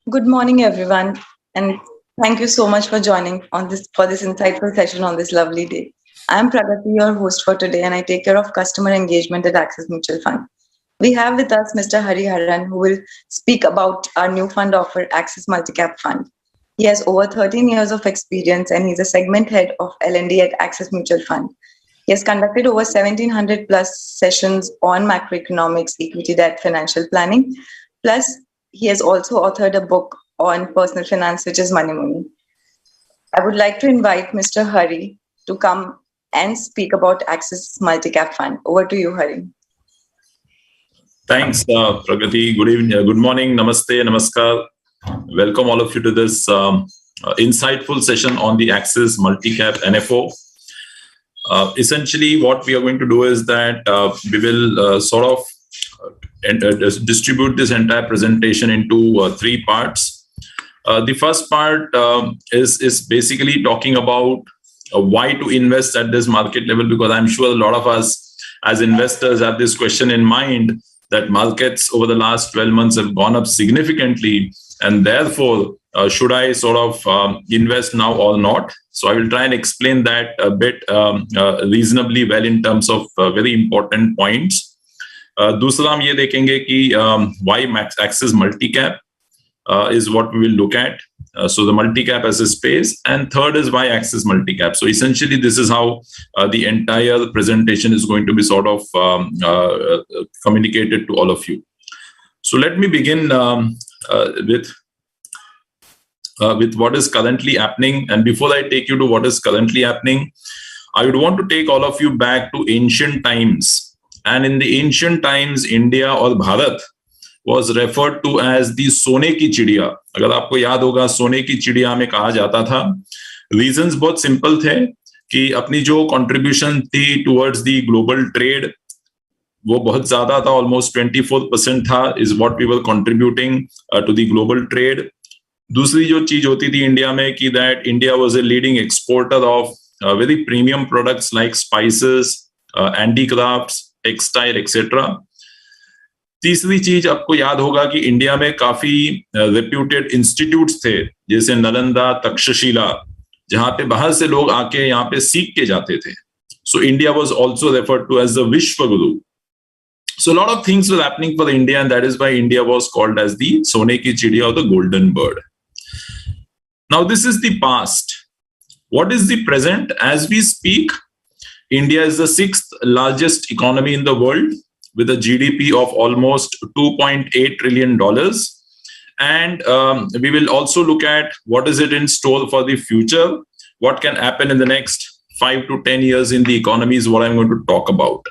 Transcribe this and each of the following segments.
Good morning, everyone, and thank you so much for joining on this for this insightful session on this lovely day. I'm Pragati, your host for today, and I take care of customer engagement at Axis Mutual Fund. We have with us Mr. Hariharan, who will speak about our new fund offer, Axis Multicap Fund. He has over 13 years of experience, and he's a segment head of L&D at Axis Mutual Fund. He has conducted over 1700 plus sessions on macroeconomics, equity, debt, financial planning. Plus, he has also authored a book on personal finance, which is Money Money. I would like to invite Mr. Hari to come and speak about Axis Multicap Fund. Over to you, Hari. Thanks, Pragati. Good evening, good morning, namaste, namaskar. Welcome all of you to this insightful session on the Axis Multicap NFO. Essentially, what we are going to do is that we will distribute this entire presentation into three parts. The first part is basically talking about why to invest at this market level, because I'm sure a lot of us as investors have this question in mind that markets over the last 12 months have gone up significantly, and therefore should I invest now or not? So I will try and explain that a bit reasonably well in terms of very important points. दूसरा हम ये देखेंगे कि why Axis Multicap is what we will look at. So the multicap as a space, and third is why Axis Multicap. So essentially, this is how the entire presentation is going to be communicated to all of you. So let me begin with what is currently happening. And before I take you to what is currently happening, I would want to take all of you back to ancient times. And in the ancient times, India or Bharat was referred to as the सोने की चिड़िया. अगर आपको याद होगा, सोने की चिड़िया में कहा जाता था. Reasons बहुत simple थे कि अपनी जो contribution थी towards the global trade वो बहुत ज़्यादा था, almost 24% था, is what we were contributing to the global trade. दूसरी जो चीज होती थी इंडिया में कि that India was a leading exporter of very premium products like spices, handicrafts, textile, etc. तीसरी चीज आपको याद होगा कि इंडिया में काफी रेप्यूटेड इंस्टीट्यूट्स थे, जैसे नालंदा, तक्षशिला, जहां पे बाहर से लोग आके यहाँ पे सीख के जाते थे. So India was also referred to as the विश्व गुरु. So a lot of things were happening for India, and that is why India was called as the Sone ki Chidiya or the golden bird. Now this is the past. What is the present? As we speak, India is the 6th largest economy in the world, with a GDP of almost $2.8 trillion. And we will also look at what is it in store for the future, what can happen in the next 5 to 10 years in the economy is what I'm going to talk about.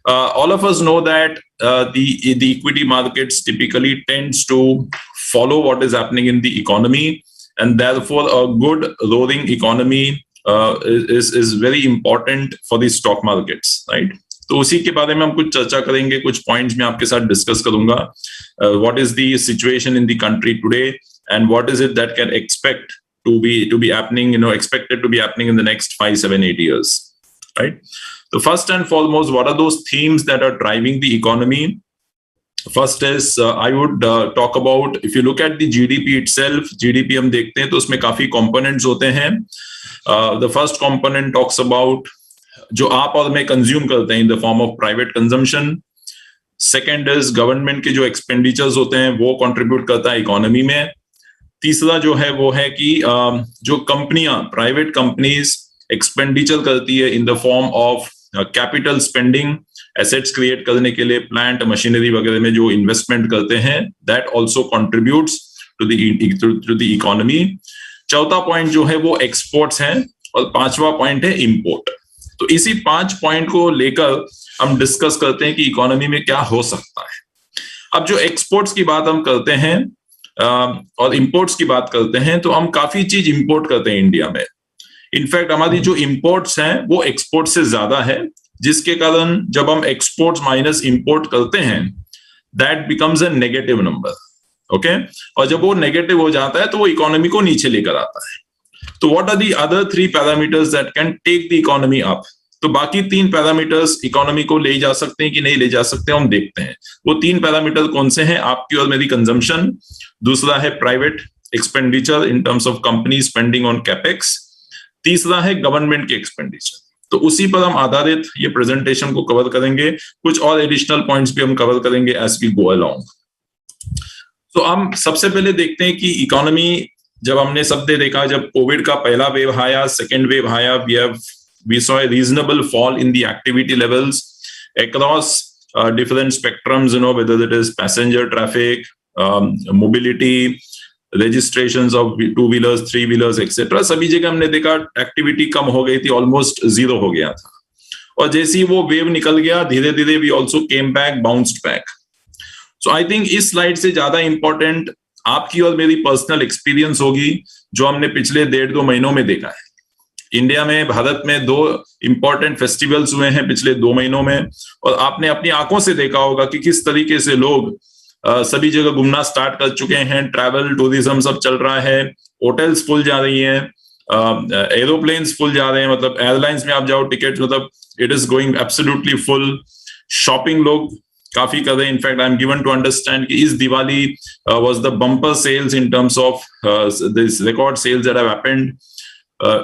All of us know that the equity markets typically tends to follow what is happening in the economy, and therefore a good roaring economy is very important for the stock markets, right? तो उसी के बारे में हम कुछ चर्चा करेंगे, कुछ पॉइंट्स मैं आपके साथ डिस्कस करूंगा. What is the situation in the country today and what is it that can expect to be happening, expected to be happening in the next 5, 7, 8 years, right? So first and foremost, what are those themes that are driving the economy? First is I would talk about, if you look at the GDP itself, GDP हम देखते हैं तो उसमें काफी components होते हैं. The first component talks about जो आप और मैं कंज्यूम करते हैं in the form of private consumption. Second is government के जो एक्सपेंडिचर्स होते हैं वो कंट्रीब्यूट करता है इकोनॉमी में. तीसरा जो है वो है कि जो कंपनियां, प्राइवेट कंपनीज एक्सपेंडिचर करती है in the form of capital spending, assets create करने के लिए प्लांट मशीनरी वगैरह में जो इन्वेस्टमेंट करते हैं, that also contributes to the economy. चौथा पॉइंट जो है वो एक्सपोर्ट्स हैं, और पांचवा पॉइंट है इंपोर्ट. तो इसी 5 पॉइंट को लेकर हम डिस्कस करते हैं कि इकोनॉमी में क्या हो सकता है. अब जो एक्सपोर्ट्स की बात हम करते हैं और इंपोर्ट्स की बात करते हैं, तो हम काफी चीज इंपोर्ट करते हैं इंडिया में. इनफैक्ट हमारी जो इंपोर्ट्स हैं वो एक्सपोर्ट से ज्यादा है, जिसके कारण जब हम एक्सपोर्ट्स माइनस इंपोर्ट करते हैं, that becomes a negative number. Okay, और जब वो नेगेटिव हो जाता है तो वो इकोनॉमी को नीचे लेकर आता है. So what are the other 3 parameters that can take the economy up? तो बाकी 3 पैरामीटर्स इकोनॉमी को ले जा सकते हैं कि नहीं ले जा सकते, हम देखते हैं। वो 3 पैरामीटर कौन से हैं? आपकी और मेरी कंजम्पशन, दूसरा है private expenditure in terms of company spending on capex, तीसरा है गवर्नमेंट के एक्सपेंडिचर। तो उसी पर हम आधारित ये प्रेजेंटेशन को कवर करेंगे, कुछ और एडिशनल पॉइंट्स भी हम कवर करेंगे एज वी गो अलोंग। तो हम सबसे पहले देखते हैं कि इकोनॉमी, जब हमने सबने देखा, जब कोविड का पहला वेव आया, सेकेंड वेव आया, we saw a reasonable fall in the activity levels across different spectrums, whether it is passenger traffic, mobility, registrations of 2-wheelers, 3-wheelers, etc. सभी जगह हमने देखा एक्टिविटी कम हो गई थी, ऑलमोस्ट जीरो हो गया था। और जैसे ही वो वेव निकल गया, धीरे धीरे we also came back, bounced back. So I think इस स्लाइड से ज्यादा इंपॉर्टेंट आपकी और मेरी पर्सनल एक्सपीरियंस होगी, जो हमने पिछले 1.5-2 महीनों में देखा है। इंडिया में, भारत में 2 इंपॉर्टेंट फेस्टिवल्स हुए हैं पिछले 2 महीनों में, और आपने अपनी आंखों से देखा होगा कि किस तरीके से लोग सभी जगह घूमना स्टार्ट कर चुके हैं। ट्रैवल, टूरिज्म सब चल रहा है, होटल्स फुल जा रही हैं, एरोप्लेन्स फुल जा रहे हैं, मतलब एयरलाइंस में आप जाओ टिकट, मतलब it is going absolutely full. Shopping लोग काफी कर रहे हैं। In fact I am given to understand कि इस Diwali was the bumper sales in terms of this record sales that have happened.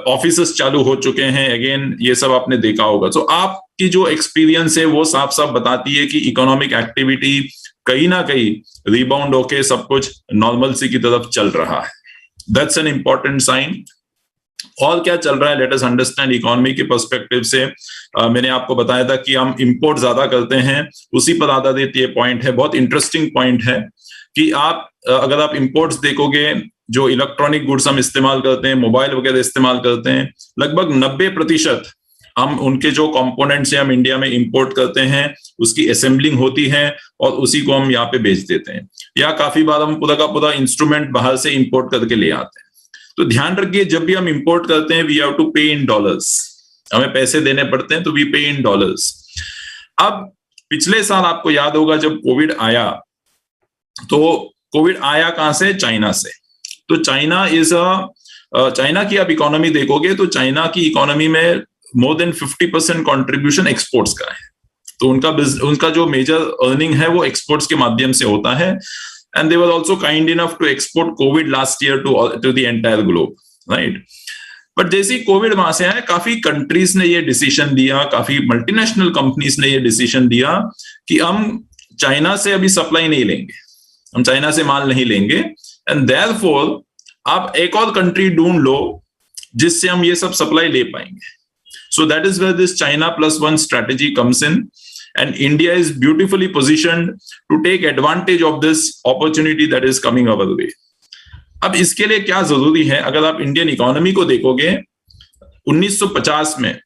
Offices चालू हो चुके हैं अगेन, ये सब आपने देखा होगा। तो आपकी जो एक्सपीरियंस है वो साफ साफ बताती है कि इकोनॉमिक एक्टिविटी कहीं ना कहीं रिबाउंड होके सब कुछ नॉर्मलसी की तरफ चल रहा है। That's an important sign. और क्या चल रहा है, लेट अस अंडरस्टैंड इकोनॉमी के पर्सपेक्टिव से। मैंने आपको बताया था कि हम इंपोर्ट ज्यादा करते हैं, उसी पर आधारित ये पॉइंट है। बहुत इंटरेस्टिंग पॉइंट है कि आप अगर आप इंपोर्ट्स देखोगे, जो इलेक्ट्रॉनिक गुड्स हम इस्तेमाल करते हैं, मोबाइल वगैरह इस्तेमाल करते हैं, लगभग 90% हम उनके जो कंपोनेंट्स हैं हम इंडिया में इंपोर्ट करते हैं, उसकी असेंबलिंग होती है और उसी को हम यहाँ पे बेच देते हैं, या काफी बार हम पूरा का पूरा इंस्ट्रूमेंट बाहर से इंपोर्ट करके ले आते हैं। तो ध्यान रखिए, जब भी हम इंपोर्ट करते हैं वी हैव टू पे इन डॉलर्स, हमें पैसे देने पड़ते हैं, तो वी पे इन डॉलर्स। अब पिछले साल आपको याद होगा जब कोविड आया, तो कोविड आया कहां से? चाइना से। तो चाइना की आप इकोनॉमी देखोगे तो चाइना की इकोनॉमी में मोर देन 50% कंट्रीब्यूशन एक्सपोर्ट्स का है। तो उनका जो मेजर अर्निंग है वो एक्सपोर्ट्स के माध्यम से होता है। And they were also kind enough to export Covid last year to the entire globe, right. But जैसे ही कोविड वहां से आया, काफी कंट्रीज ने ये डिसीजन दिया, काफी मल्टीनेशनल कंपनीज ने ये डिसीजन दिया कि हम चाइना से अभी सप्लाई नहीं लेंगे, हम चाइना से माल नहीं लेंगे। एंड देयरफॉर आप एक और कंट्री ढूंढ लो जिससे हम ये सब सप्लाई ले पाएंगे। So that is where this China plus one strategy comes in, and India is beautifully positioned to take advantage of this opportunity that is coming our way. अब इसके लिए क्या जरूरी है? अगर आप इंडियन इकोनॉमी को देखोगे, 1950 में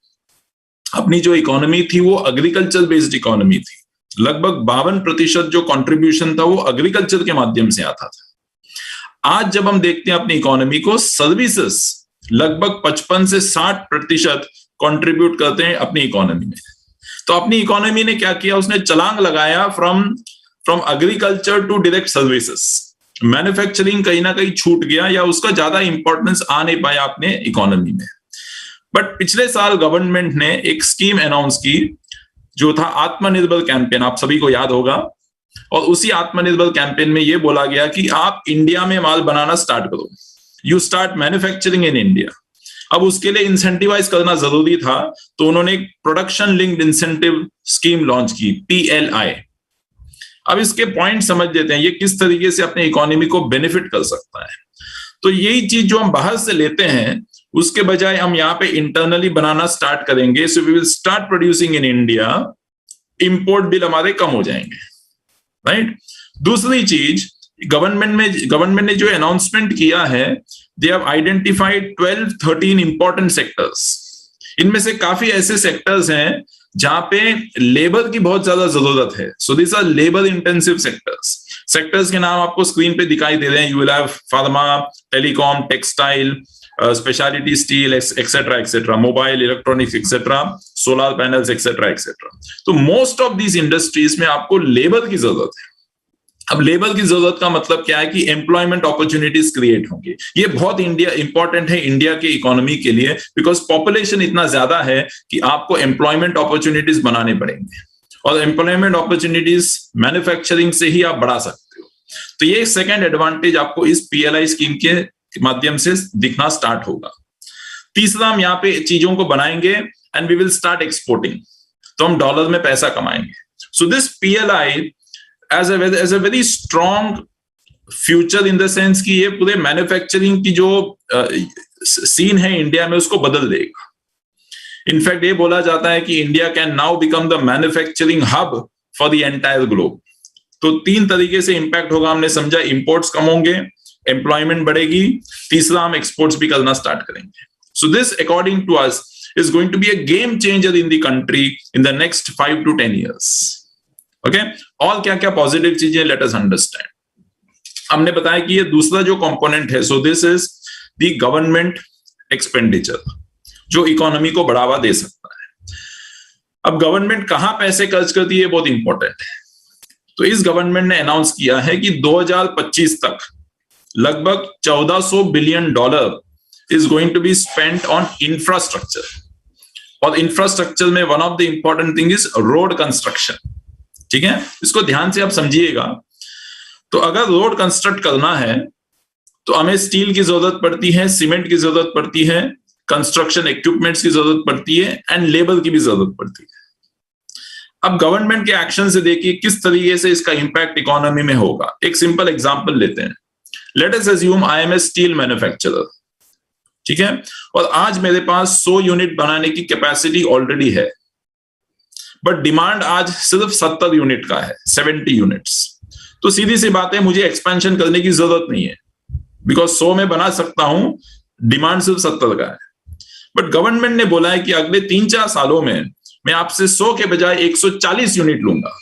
अपनी जो इकोनॉमी थी वो एग्रीकल्चर बेस्ड इकोनॉमी थी। लगभग 52% जो कंट्रीब्यूशन था वो एग्रीकल्चर के माध्यम से आता था। आज जब हम देखते हैं अपनी इकोनॉमी को, सर्विसेज लगभग 55 से 60% कंट्रीब्यूट करते हैं अपनी इकोनॉमी में। तो अपनी इकोनॉमी ने क्या किया? उसने छलांग लगाया from agriculture to direct services. Manufacturing कहीं ना कहीं छूट गया, या उसका ज्यादा इंपॉर्टेंस आ नहीं पाया अपने इकोनॉमी में। बट पिछले साल गवर्नमेंट ने एक स्कीम अनाउंस की जो था आत्मनिर्भर कैंपेन, आप सभी को याद होगा। और उसी आत्मनिर्भर कैंपेन में ये बोला गया कि आप इंडिया में माल बनाना स्टार्ट करो, you start manufacturing in India. अब उसके लिए इंसेंटिवाइज करना जरूरी था, तो उन्होंने एक production linked incentive scheme launch की, PLI। अब इसके पॉइंट समझ लेते हैं, ये किस तरीके से अपने इकोनॉमी को बेनिफिट कर सकता है। तो यही चीज जो हम बाहर से लेते हैं, उसके बजाय हम यहाँ पे इंटरनली बनाना स्टार्ट करेंगे। So we will start producing in India, import bill हमारे कम हो जाएंगे, राइट। दूसरी चीज, गवर्नमेंट ने जो अनाउंसमेंट किया है, they have identified 12-13 important sectors. इनमें से काफी ऐसे सेक्टर्स हैं जहां पे लेबर की बहुत ज्यादा जरूरत है। So this are labour intensive sectors के नाम आपको स्क्रीन पे दिखाई दे रहे हैं। You will have pharma, telecom, textile, speciality steel, etcetera, mobile, electronics, etcetera, solar panels, etcetera. तो मोस्ट ऑफ दीज इंडस्ट्रीज में आपको लेबर की जरूरत है। अब लेबर की जरूरत का मतलब क्या है कि एम्प्लॉयमेंट अपॉर्चुनिटीज क्रिएट होंगे। ये बहुत इंपॉर्टेंट है इंडिया के इकोनॉमी के लिए, बिकॉज पॉपुलेशन इतना ज्यादा है कि आपको एम्प्लॉयमेंट अपॉर्चुनिटीज बनाने पड़ेंगे, और एम्प्लॉयमेंट अपॉर्चुनिटीज मैन्युफैक्चरिंग से ही आप बढ़ा सकते हो। तो ये सेकेंड एडवांटेज आपको इस PLI स्कीम के माध्यम से दिखना स्टार्ट होगा। तीसरा, हम यहाँ पे चीजों को बनाएंगे and we will start exporting, तो हम डॉलर में पैसा कमाएंगे। So this PLI as a very strong future in the sense कि ये पूरे मैन्युफैक्चरिंग की जो सीन है इंडिया में उसको बदल देगा। इनफैक्ट ये बोला जाता है कि India can now become the manufacturing hub for the entire globe. तो 3 तरीके से इंपैक्ट होगा, हमने समझा। इंपोर्ट्स कम होंगे, एम्प्लॉयमेंट बढ़ेगी, तीसरा हम एक्सपोर्ट्स भी करना स्टार्ट करेंगे। So this according to us is going to be a game changer in the country in the next 5 to 10 years. Okay? All क्या क्या पॉजिटिव चीजें, let us understand. हमने बताया कि ये दूसरा जो कंपोनेंट है, so this is the government expenditure, जो इकोनॉमी को बढ़ावा दे सकता है। अब गवर्नमेंट कहां पैसे खर्च करती है, बहुत इंपॉर्टेंट है। तो इस गवर्नमेंट ने अनाउंस किया है कि 2025 तक लगभग $1400 billion is going to be spent on infrastructure. और इंफ्रास्ट्रक्चर में one of the important thing is road construction. ठीक है, इसको ध्यान से आप समझिएगा। तो अगर रोड कंस्ट्रक्ट करना है तो हमें स्टील की जरूरत पड़ती है, सीमेंट की जरूरत पड़ती है, कंस्ट्रक्शन इक्विपमेंट्स की जरूरत पड़ती है, एंड लेबर की भी जरूरत पड़ती है। अब गवर्नमेंट के एक्शन से देखिए किस तरीके से इसका इंपैक्ट इकोनॉमी में होगा। एक सिंपल एग्जांपल लेते हैं। Let us assume I am a steel manufacturer, ठीक है, और आज मेरे पास 100 यूनिट बनाने की कैपेसिटी ऑलरेडी है, बट डिमांड आज सिर्फ 70 यूनिट का है, 70 यूनिट्स। तो सीधी सी बात है, मुझे एक्सपेंशन करने की जरूरत नहीं है, बिकॉज 100 में बना सकता हूं, डिमांड सिर्फ 70 का है। बट गवर्नमेंट ने बोला है कि अगले 3-4 सालों में मैं आपसे 100 के बजाय 140 यूनिट लूंगा।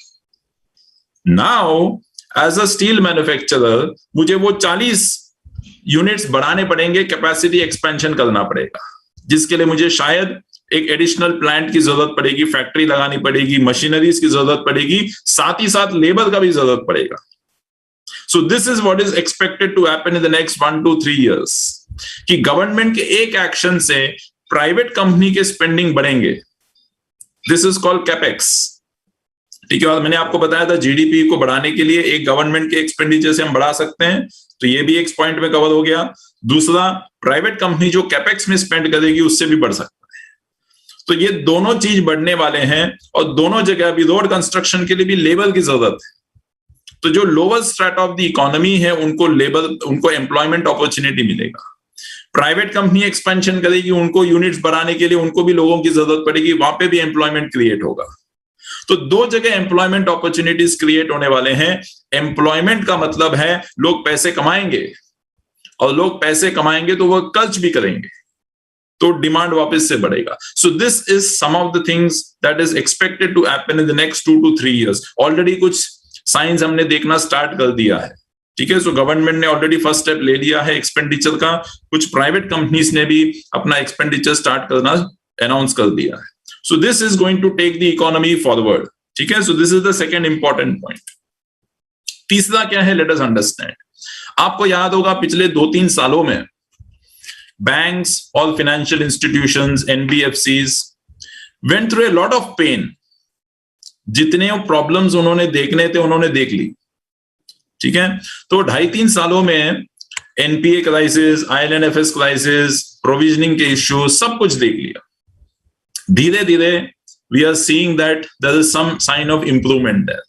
Now as a steel manufacturer मुझे वो 40 यूनिट्स बढ़ाने पड़ेंगे, कैपेसिटी एक्सपेंशन करना पड़ेगा, जिसके लिए मुझे शायद एक एडिशनल प्लांट की जरूरत पड़ेगी, फैक्ट्री लगानी पड़ेगी, मशीनरीज की जरूरत पड़ेगी, साथ ही साथ लेबर का भी जरूरत पड़ेगा। So this is what is expected to happen in the next 1 to 3 years, कि गवर्नमेंट के एक एक्शन से प्राइवेट कंपनी के स्पेंडिंग बढ़ेंगे। This is called capex. ठीक है, और मैंने आपको बताया था जीडीपी को बढ़ाने के लिए एक गवर्नमेंट के एक्सपेंडिचर से हम बढ़ा सकते हैं, तो ये भी एक पॉइंट में कवर हो गया। दूसरा, प्राइवेट कंपनी जो कैपेक्स में स्पेंड करेगी उससे भी बढ़ सकता है। तो ये दोनों चीज बढ़ने वाले हैं, और दोनों जगह भी रोड कंस्ट्रक्शन के लिए भी लेबर की जरूरत है। तो जो lower straight of the economy है उनको एम्प्लॉयमेंट अपॉर्चुनिटी मिलेगा। प्राइवेट कंपनी एक्सपेंशन करेगी, उनको यूनिट्स बढ़ाने के लिए उनको भी लोगों की जरूरत पड़ेगी, वहां पे भी एम्प्लॉयमेंट क्रिएट होगा। तो 2 जगह एम्प्लॉयमेंट अपॉर्चुनिटीज क्रिएट होने वाले हैं। एम्प्लॉयमेंट का मतलब है लोग पैसे कमाएंगे, और लोग पैसे कमाएंगे तो वो खर्च भी करेंगे, तो डिमांड वापस से बढ़ेगा। So this is some of the things that is expected to happen in the next 2 to 3 years। Already कुछ साइंस हमने देखना स्टार्ट कर दिया है। ठीक है, सो गवर्नमेंट ने ऑलरेडी फर्स्ट स्टेप ले लिया है एक्सपेंडिचर का, कुछ प्राइवेट कंपनीज ने भी अपना एक्सपेंडिचर स्टार्ट करना अनाउंस कर दिया है। So this is going to take the economy forward. ठीक है, so this is the second important point. तीसरा क्या है, let us understand. आपको याद होगा पिछले 2-3 सालों में बैंक्स और financial institutions, NBFCs went through a lot of pain. जितने प्रॉब्लम्स उन्होंने देखने थे उन्होंने देख ली। ठीक है, तो 2.5-3 सालों में NPA crisis, IL&FS crisis, provisioning के इश्यूज, सब कुछ देख लिया। धीरे धीरे we are seeing that there is some sign of improvement there,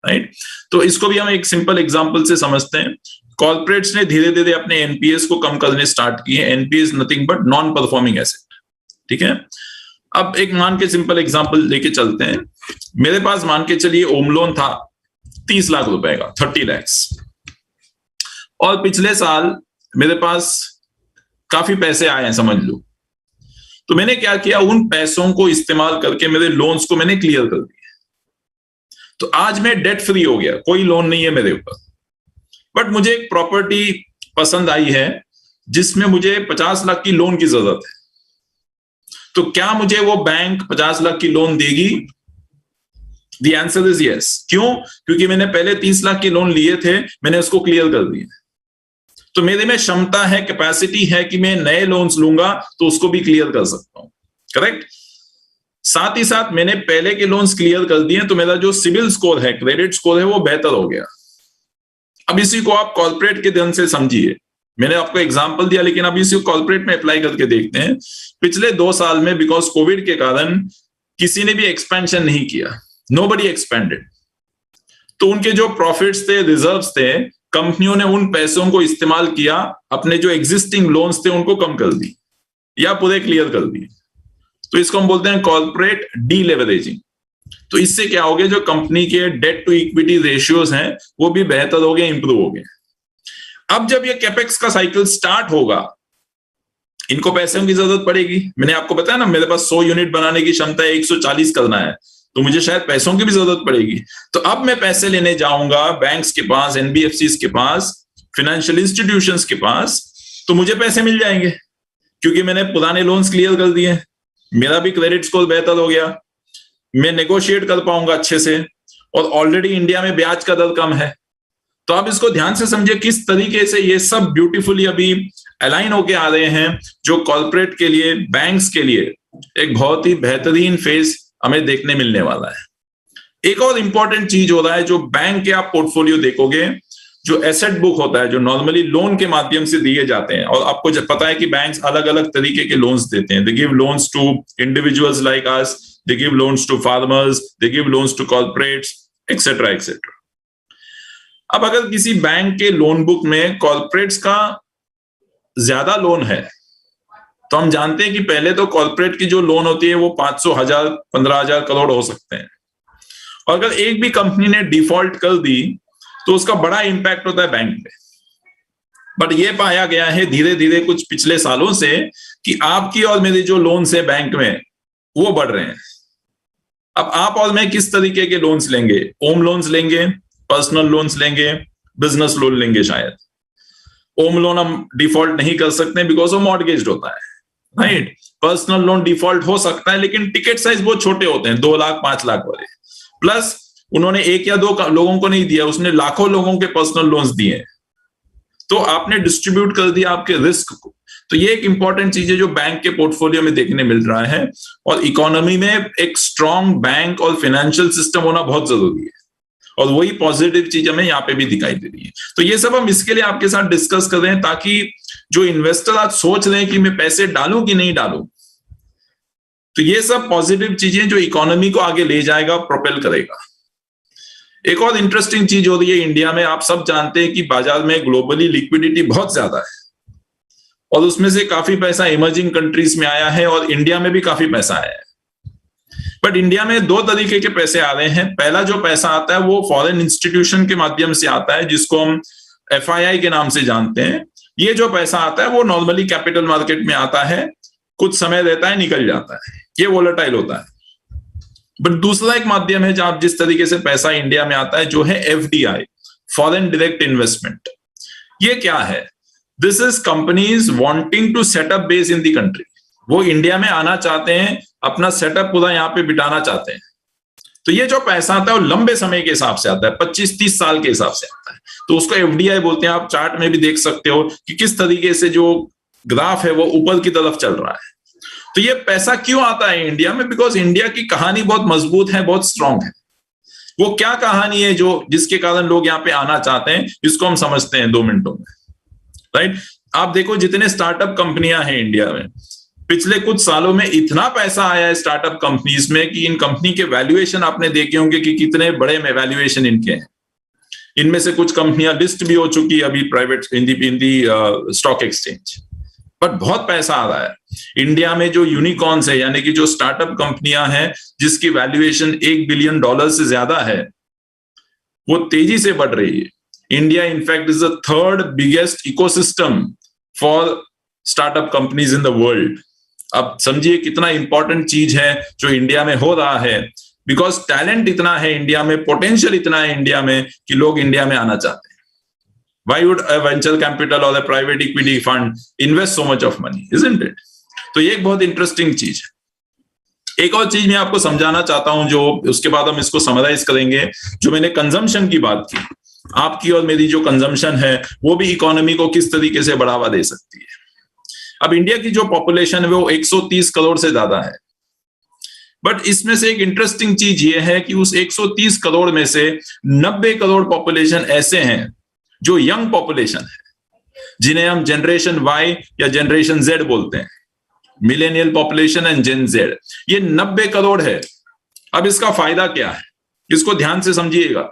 right. तो इसको भी हम एक सिंपल एग्जांपल से समझते हैं। कॉर्पोरेट्स ने धीरे धीरे अपने एनपीएस को कम करने स्टार्ट किए। NPS nothing but non performing asset. ठीक है, अब एक मान के सिंपल एग्जांपल लेके चलते हैं। मेरे पास मान के चलिए होम लोन था 30 लाख रुपए का, 30 lakhs, और पिछले साल मेरे पास काफी पैसे आए हैं समझ लो। तो मैंने क्या किया, उन पैसों को इस्तेमाल करके मेरे लोन्स को मैंने क्लियर कर दिया। तो आज मैं डेट फ्री हो गया, कोई लोन नहीं है मेरे ऊपर। बट मुझे एक प्रॉपर्टी पसंद आई है जिसमें मुझे 50 लाख की लोन की जरूरत है। तो क्या मुझे वो बैंक 50 लाख की लोन देगी? The answer is yes. क्यों? क्योंकि मैंने पहले 30 लाख के लोन लिए थे, मैंने उसको क्लियर कर दिया, तो मेरे में क्षमता है, कैपेसिटी है कि मैं नए लोन्स लूंगा तो उसको भी क्लियर कर सकता हूं। करेक्ट? साथ ही साथ मैंने पहले के लोन्स क्लियर कर दिए तो मेरा जो सिविल स्कोर है, क्रेडिट स्कोर है, वो बेहतर हो गया। अब इसी को आप कॉर्पोरेट के ढंग से समझिए। मैंने आपको एग्जांपल दिया, लेकिन अब इसी को कॉर्पोरेट में अप्लाई करके देखते हैं। पिछले 2 साल में बिकॉज कोविड के कारण किसी ने भी एक्सपेंशन नहीं किया, नोबडी एक्सपेंडेड, तो उनके जो प्रॉफिट्स थे, रिजर्व्स थे, कंपनियों ने उन पैसों को इस्तेमाल किया, अपने जो एग्जिस्टिंग लोन्स थे उनको कम कर दी या पूरे क्लियर कर दिए। तो इसको हम बोलते हैं कॉर्पोरेट डीलेवरेजिंग। तो इससे क्या हो गया, जो कंपनी के डेट टू इक्विटी रेशियोज हैं वो भी बेहतर हो गए, इंप्रूव हो गए। अब जब ये कैपेक्स का साइकिल स्टार्ट होगा, इनको पैसों की जरूरत पड़ेगी। मैंने आपको बताया ना, मेरे पास 100 यूनिट बनाने की क्षमता है, 140 करना है, तो मुझे शायद पैसों की भी जरूरत पड़ेगी। तो अब मैं पैसे लेने जाऊंगा बैंक्स के पास, एनबीएफसीज के पास, फाइनेंशियल इंस्टीट्यूशंस के पास, तो मुझे पैसे मिल जाएंगे क्योंकि मैंने पुराने लोन्स क्लियर कर दिए, मेरा भी क्रेडिट स्कोर बेहतर हो गया, मैं नेगोशिएट कर पाऊंगा अच्छे से, और ऑलरेडी इंडिया में ब्याज का दर कम है। तो आप इसको ध्यान से समझिए किस तरीके से ये सब ब्यूटीफुली अभी अलाइन होके आ रहे हैं, जो कॉर्पोरेट के लिए, बैंक्स के लिए एक बहुत ही बेहतरीन फेज हमें देखने मिलने वाला है। एक और इंपॉर्टेंट चीज हो रहा है, जो बैंक के आप पोर्टफोलियो देखोगे, जो एसेट बुक होता है, जो नॉर्मली लोन के माध्यम से दिए जाते हैं, और आपको जब पता है कि बैंक्स अलग अलग तरीके के लोन्स देते हैं, they give loans to individuals like us, they give loans to farmers, they give loans to corporates, etcetera etcetera. अब अगर किसी बैंक के लोन बुक में कॉर्पोरेट्स का ज्यादा लोन है, तो हम जानते हैं कि पहले तो कॉर्पोरेट की जो लोन होती है वो 500, 1000, 15,000 करोड़ हो सकते हैं, और अगर एक भी कंपनी ने डिफॉल्ट कर दी तो उसका बड़ा इंपैक्ट होता है बैंक पे। बट ये पाया गया है धीरे धीरे कुछ पिछले सालों से कि आपकी और मेरे जो लोन्स है बैंक में वो बढ़ रहे हैं। अब आप और मैं किस तरीके के लोन्स लेंगे? होम लोन्स लेंगे, पर्सनल लोन्स लेंगे, बिजनेस लोन लेंगे शायद। होम लोन हम डिफॉल्ट नहीं कर सकते बिकॉज वो मॉर्गेज्ड होता है, राइट? पर्सनल लोन डिफॉल्ट हो सकता है, लेकिन टिकट साइज बहुत छोटे होते हैं, 2 लाख 5 लाख वाले। प्लस उन्होंने 1 या 2 लोगों को नहीं दिया, उसने लाखों लोगों के पर्सनल लोन्स दिए, तो आपने डिस्ट्रीब्यूट कर दिया आपके रिस्क को। तो ये एक इंपॉर्टेंट चीज है जो बैंक के पोर्टफोलियो में देखने मिल रहा है, और इकोनॉमी में एक स्ट्रॉन्ग बैंक और फाइनेंशियल सिस्टम होना बहुत जरूरी है, और वही पॉजिटिव चीज हमें यहाँ पे भी दिखाई दे रही है। तो ये सब हम इसके लिए आपके साथ डिस्कस कर रहे हैं, ताकि जो इन्वेस्टर आज सोच रहे हैं कि मैं पैसे डालूं कि नहीं डालूं, तो ये सब पॉजिटिव चीजें जो इकोनॉमी को आगे ले जाएगा, प्रोपेल करेगा। एक और इंटरेस्टिंग चीज हो रही है इंडिया में, आप सब जानते हैं कि बाजार में ग्लोबली लिक्विडिटी बहुत ज्यादा है, और उसमें से काफी पैसा इमर्जिंग कंट्रीज में आया है, और इंडिया में भी काफी पैसा आया है। बट इंडिया में 2 तरीके के पैसे आ रहे हैं। पहला जो पैसा आता है वो फॉरेन इंस्टीट्यूशन के माध्यम से आता है, जिसको हम FII के नाम से जानते हैं। ये जो पैसा आता है वो नॉर्मली कैपिटल मार्केट में आता है, कुछ समय रहता है, निकल जाता है, ये वोलेटाइल होता है। बट दूसरा एक माध्यम है जहां जिस तरीके से पैसा इंडिया में आता है, जो है FDI, फॉरेन डायरेक्ट इन्वेस्टमेंट। ये क्या है? This is companies wanting to set up base in the country. वो इंडिया में आना चाहते हैं, अपना सेटअप पूरा यहाँ पे बिठाना चाहते हैं। तो ये जो पैसा आता है वो लंबे समय के हिसाब से आता है, 25-30 साल के हिसाब से आता है, तो उसको FDI बोलते हैं। आप चार्ट में भी देख सकते हो कि किस तरीके से जो ग्राफ है वो ऊपर की तरफ चल रहा है। तो ये पैसा क्यों आता है इंडिया में? बिकॉज इंडिया की कहानी बहुत मजबूत है, बहुत स्ट्रांग है। वो क्या कहानी है जो जिसके कारण लोग यहाँ पे आना चाहते हैं, इसको हम समझते हैं 2 मिनटों में, राइट? आप देखो जितने स्टार्टअप कंपनियां हैं इंडिया में, पिछले कुछ सालों में इतना पैसा आया है स्टार्टअप कंपनीज में कि इन कंपनी के वैल्यूएशन आपने देखे होंगे कि कितने बड़े में वैल्यूएशन इनके हैं। इनमें से कुछ कंपनियां लिस्ट भी हो चुकी है अभी private in the stock exchange, but बहुत पैसा आ रहा है इंडिया में। जो यूनिकॉर्न्स है, यानी कि जो स्टार्टअप कंपनियां हैं जिसकी वैल्यूएशन $1 बिलियन से ज्यादा है, वो तेजी से बढ़ रही है। India in fact is the 3rd biggest ecosystem for startup companies in the world. अब समझिए कितना इंपॉर्टेंट चीज है जो इंडिया में हो रहा है, बिकॉज टैलेंट इतना है इंडिया में, पोटेंशियल इतना है इंडिया में कि लोग इंडिया में आना चाहते हैं। Why would a venture capital or a private equity fund invest so much of money, isn't it? तो ये एक बहुत इंटरेस्टिंग चीज है। एक और चीज मैं आपको समझाना चाहता हूं, जो उसके बाद हम इसको समराइज करेंगे। जो मैंने कंजम्पशन की बात की, आपकी और मेरी जो कंजम्पशन है वो भी इकोनॉमी को किस तरीके से बढ़ावा दे सकती है। अब इंडिया की जो पॉपुलेशन है वो 130 करोड़ से ज्यादा है, बट इसमें से एक इंटरेस्टिंग चीज ये है कि उस 130 करोड़ में से 90 करोड़ पॉपुलेशन ऐसे हैं जो यंग पॉपुलेशन है, जिन्हें हम जनरेशन वाई या जनरेशन जेड बोलते हैं, millennial population and Gen Z. ये 90 करोड़ है। अब इसका फायदा क्या है, इसको ध्यान से समझिएगा।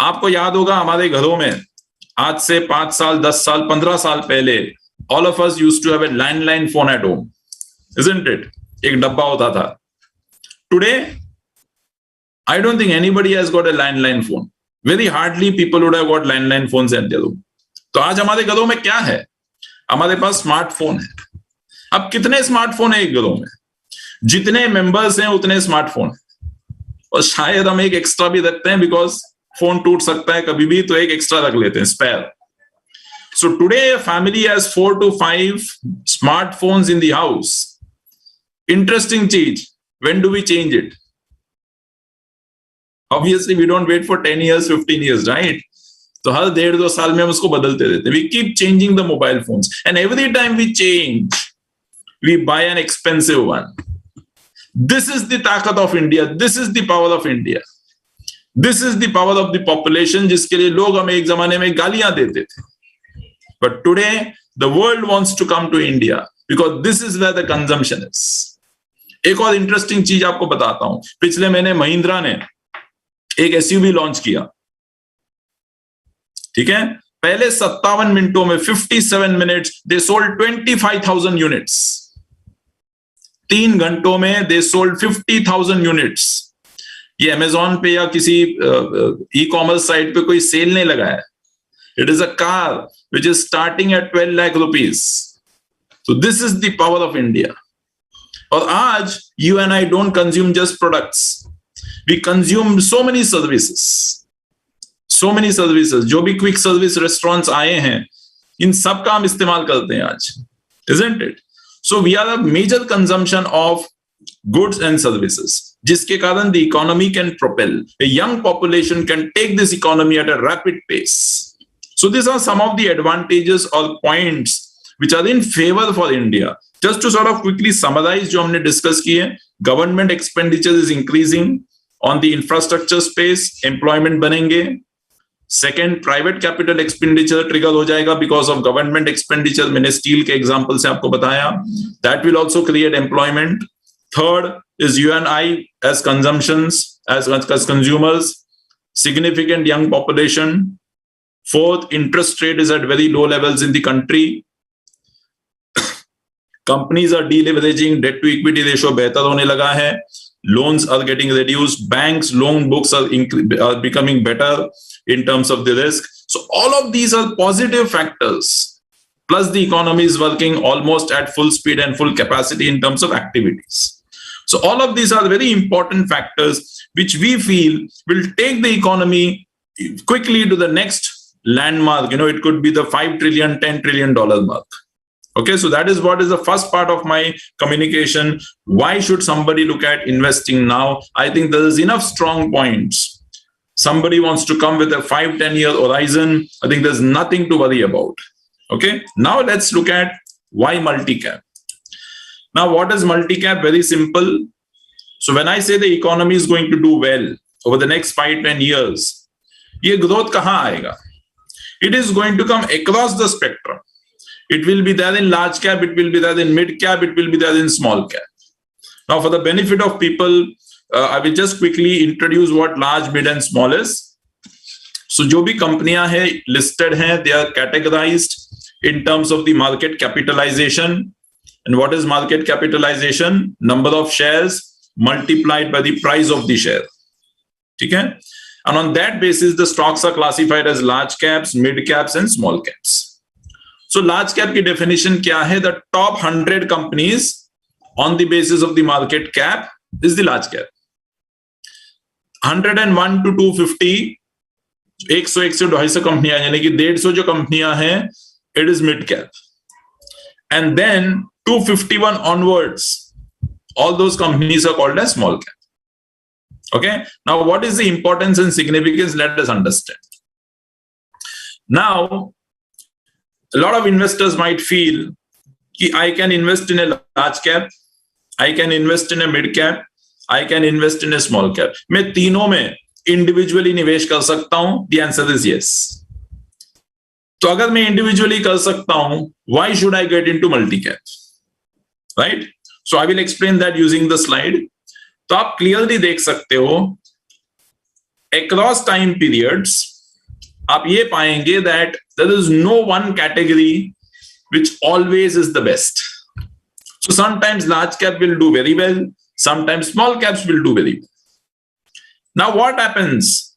आपको याद होगा हमारे घरों में आज से 5 साल, 10 साल, 15 साल पहले all of us used to have a landline phone at home, isn't it? एक डब्बा होता था। Today, I don't think anybody has got a landline phone. Very hardly people would have got landline phones at their home. तो आज हमारे घरों में क्या है? हमारे पास स्मार्टफोन है। अब कितने स्मार्टफोन है एक घरों में? जितने मेंबर्स हैं उतने स्मार्टफोन है, और शायद हम एक एक्स्ट्रा भी रखते हैं, बिकॉज फोन टूट सकता है कभी भी, तो एक एक्स्ट्रा रख लेते हैं, spare. So today a family has 4 to 5 smartphones in the house. Interesting change. When do we change it? Obviously we don't wait for 10 years, 15 years, right? तो हर 1.5-2 साल में हम उसको बदलते रहते हैं. We keep changing the mobile phones, and every time we change, we buy an expensive one. This is the ताकत of India. This is the power of India. This is the power of the population, जिसके लिए लोग हमें एक जमाने में गालियां देते थे. But today, the world wants to come to India because this is where the consumption is. एक और इंटरेस्टिंग चीज आपको बताता हूं. पिछले महीने महिंद्रा ने एक एसयूवी लॉन्च किया, ठीक है? पहले 57 मिनटों में 57 मिनट्स दे सोल्ड 25,000 यूनिट्स. 3 घंटों में दे सोल्ड 50,000 यूनिट्स. ये अमेजॉन पे या किसी ई कॉमर्स साइट पे कोई सेल नहीं लगा है. It is a car which is starting at 12 lakh rupees. So this is the power of India. और आज you and I don't consume just products. We consume so many services. So many services. जो भी quick service restaurants आए हैं, इन सब का हम इस्तेमाल करते हैं आज, isn't it? So we are a major consumption of goods and services, जिसके कारण the economy can propel. A young population can take this economy at a rapid pace. So these are some of the advantages or points which are in favor for India. Just to sort of quickly summarize जो हमने discuss किए, government expenditure is increasing on the infrastructure space, employment बनेंगे. Second, private capital expenditure trigger हो जाएगा because of government expenditure. मैंने steel के example से आपको बताया. That will also create employment. Third is you and I as consumptions, as consumers, significant young population. Fourth, interest rate is at very low levels in the country. Companies are deleveraging, debt to equity ratio बेहतर होने लगा है. Loans are getting reduced. Banks loan books are becoming better in terms of the risk. So all of these are positive factors. Plus the economy is working almost at full speed and full capacity in terms of activities. So all of these are very important factors which we feel will take the economy quickly to the next landmark. You know, it could be the $5 trillion, $10 trillion mark. Okay, so that is what is the first part of my communication. Why should somebody look at investing now? I think there is enough strong points. Somebody wants to come with a 5-10 year horizon. I think there's nothing to worry about. Okay, now let's look at why multicap. Now, what is multicap? Very simple. So when I say the economy is going to do well over the next 5-10 years, ये growth कहाँ आएगा? It is going to come across the spectrum. It will be there in large cap, it will be there in mid cap, it will be there in small cap. Now, for the benefit of people, I will just quickly introduce what large, mid and small is. So, जो भी कंपनियां हैं listed हैं, they are categorized in terms of the market capitalization. And what is market capitalization? Number of shares multiplied by the price of the share. ठीक है? And on that basis, the stocks are classified as large caps, mid caps, and small caps. So large cap की definition क्या है? The top 100 companies on the basis of the market cap is the large cap. 101 to 250, 101 से 250 कंपनियां, यानी कि 150 जो कंपनियां हैं, it is mid cap. And then 251 onwards, all those companies are called as small cap. Okay. Now, what is the importance and significance? Let us understand. Now, a lot of investors might feel that I can invest in a large cap, I can invest in a mid cap, I can invest in a small cap. मैं तीनों में individually निवेश कर सकता हूं? The answer is yes. तो अगर मैं individually कर सकता हूं, why should I get into multi-cap? Right? So I will explain that using the slide. तो आप clearly देख सकते हो, across time periods, आप ये पाएंगे that there is no one category which always is the best. So sometimes large cap will do very well, sometimes small caps will do very well. Now what happens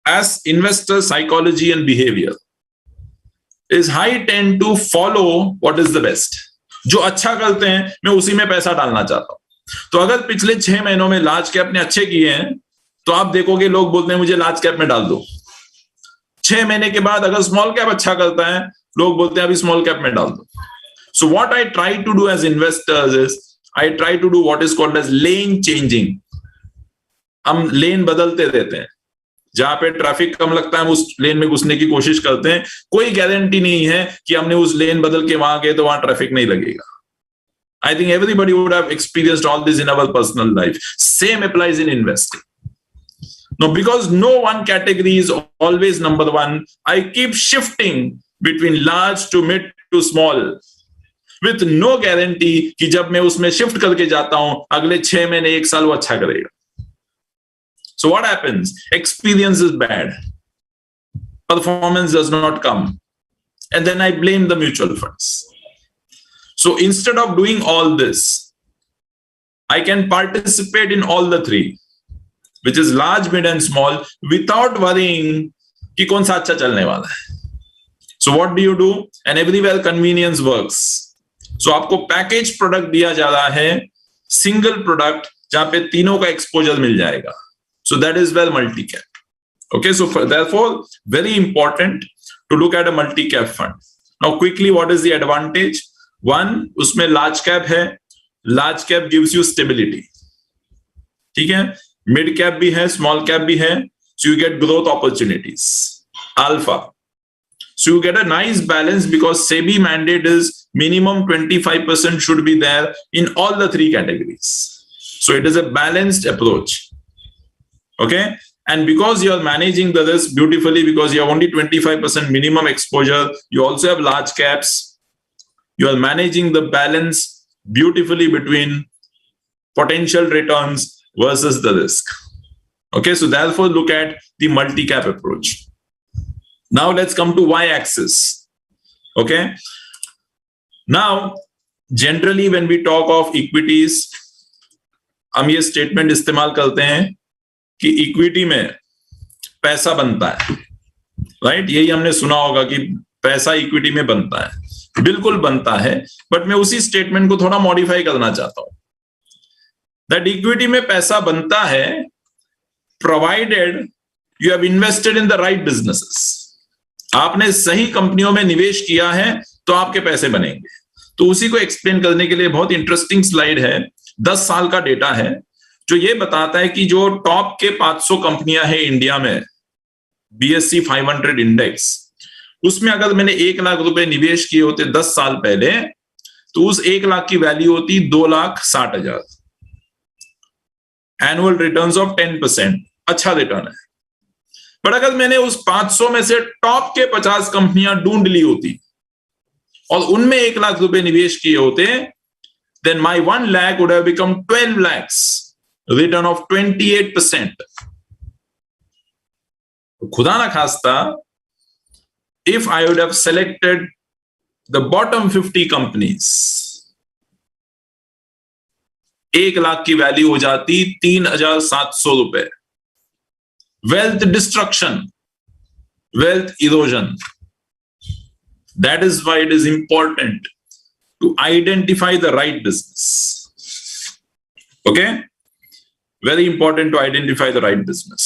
as investor psychology and behavior is I tend to follow what is the best. जो अच्छा करते हैं मैं उसी में पैसा डालना चाहता हूं. तो अगर पिछले 6 महीनों में लार्ज कैप ने अच्छे किए हैं तो आप देखोगे लोग बोलते हैं मुझे लार्ज कैप में डाल दो. 6 महीने के बाद अगर स्मॉल कैप अच्छा करता है लोग बोलते हैं अभी स्मॉल कैप में डाल दो. So what I try to do as investors is I try to do what is called as lane changing. हम लेन बदलते रहते हैं. जहां पे ट्रैफिक कम लगता है हम उस लेन में घुसने की कोशिश करते हैं. कोई गारंटी नहीं है कि हमने उस लेन बदल के वहां गए तो वहां ट्रैफिक नहीं लगेगा. I think everybody would have experienced all this in our personal life. Same applies in investing. Now, because no one category is always number one, I keep shifting between large to mid to small with no guarantee कि जब मैं उसमें shift करके जाता हूं अगले 6 महीने 1 साल वो अच्छा करेगा. So what happens? Experience is bad. Performance does not come. And then I blame the mutual funds. So instead of doing all this, I can participate in all the three, which is large, mid and small, without worrying कि कौन सा अच्छा चलने वाला है. So what do you do? And everywhere convenience works. So आपको package product दिया जा रहा है, सिंगल प्रोडक्ट जहां पे तीनों का एक्सपोजर मिल जाएगा. So that is where multi-cap. Okay, so therefore, very important to look at a multi-cap fund. Now, quickly, what is the advantage? One, उसमें large cap है. Large cap gives you stability. ठीक है? Mid cap भी है, small cap भी है. So you get growth opportunities. Alpha. So you get a nice balance because SEBI mandate is minimum 25% should be there in all the three categories. So it is a balanced approach. Okay, and because you are managing the risk beautifully, because you have only 25% minimum exposure, you also have large caps. You are managing the balance beautifully between potential returns versus the risk. Okay, so therefore look at the multi-cap approach. Now let's come to y-axis. Okay, now generally when we talk of equities, हम ये statement इस्तेमाल करते हैं कि equity में पैसा बनता है. राइट, यही हमने सुना होगा कि पैसा इक्विटी में बनता है. बिल्कुल बनता है, बट मैं उसी स्टेटमेंट को थोड़ा मॉडिफाई करना चाहता हूं. दैट इक्विटी में पैसा बनता है provided you have invested in the right businesses. आपने सही कंपनियों में निवेश किया है तो आपके पैसे बनेंगे. तो उसी को एक्सप्लेन करने के लिए बहुत इंटरेस्टिंग स्लाइड है. 10 साल का डेटा है जो ये बताता है कि जो टॉप के 500 कंपनियां हैं इंडिया में, BSE 500 इंडेक्स, उसमें अगर मैंने 1 लाख रुपए निवेश किए होते 10 साल पहले तो उस 1 लाख की वैल्यू होती 2,60,000. एनुअल रिटर्न्स ऑफ 10%, अच्छा रिटर्न है. पर अगर मैंने उस 500 में से टॉप के 50 कंपनियां ढूंढ ली होती और उनमें 1 लाख रुपए निवेश किए होते, then my 1 lakh would have become 12 lakhs. Return of 28%. खुदा ना खास्ता, if I would have selected the bottom 50 companies, 1 lakh की वैल्यू हो जाती 3,700 रुपए. Wealth destruction, wealth erosion. That is why it is important to identify the right business. Okay? Very important to identify the right business.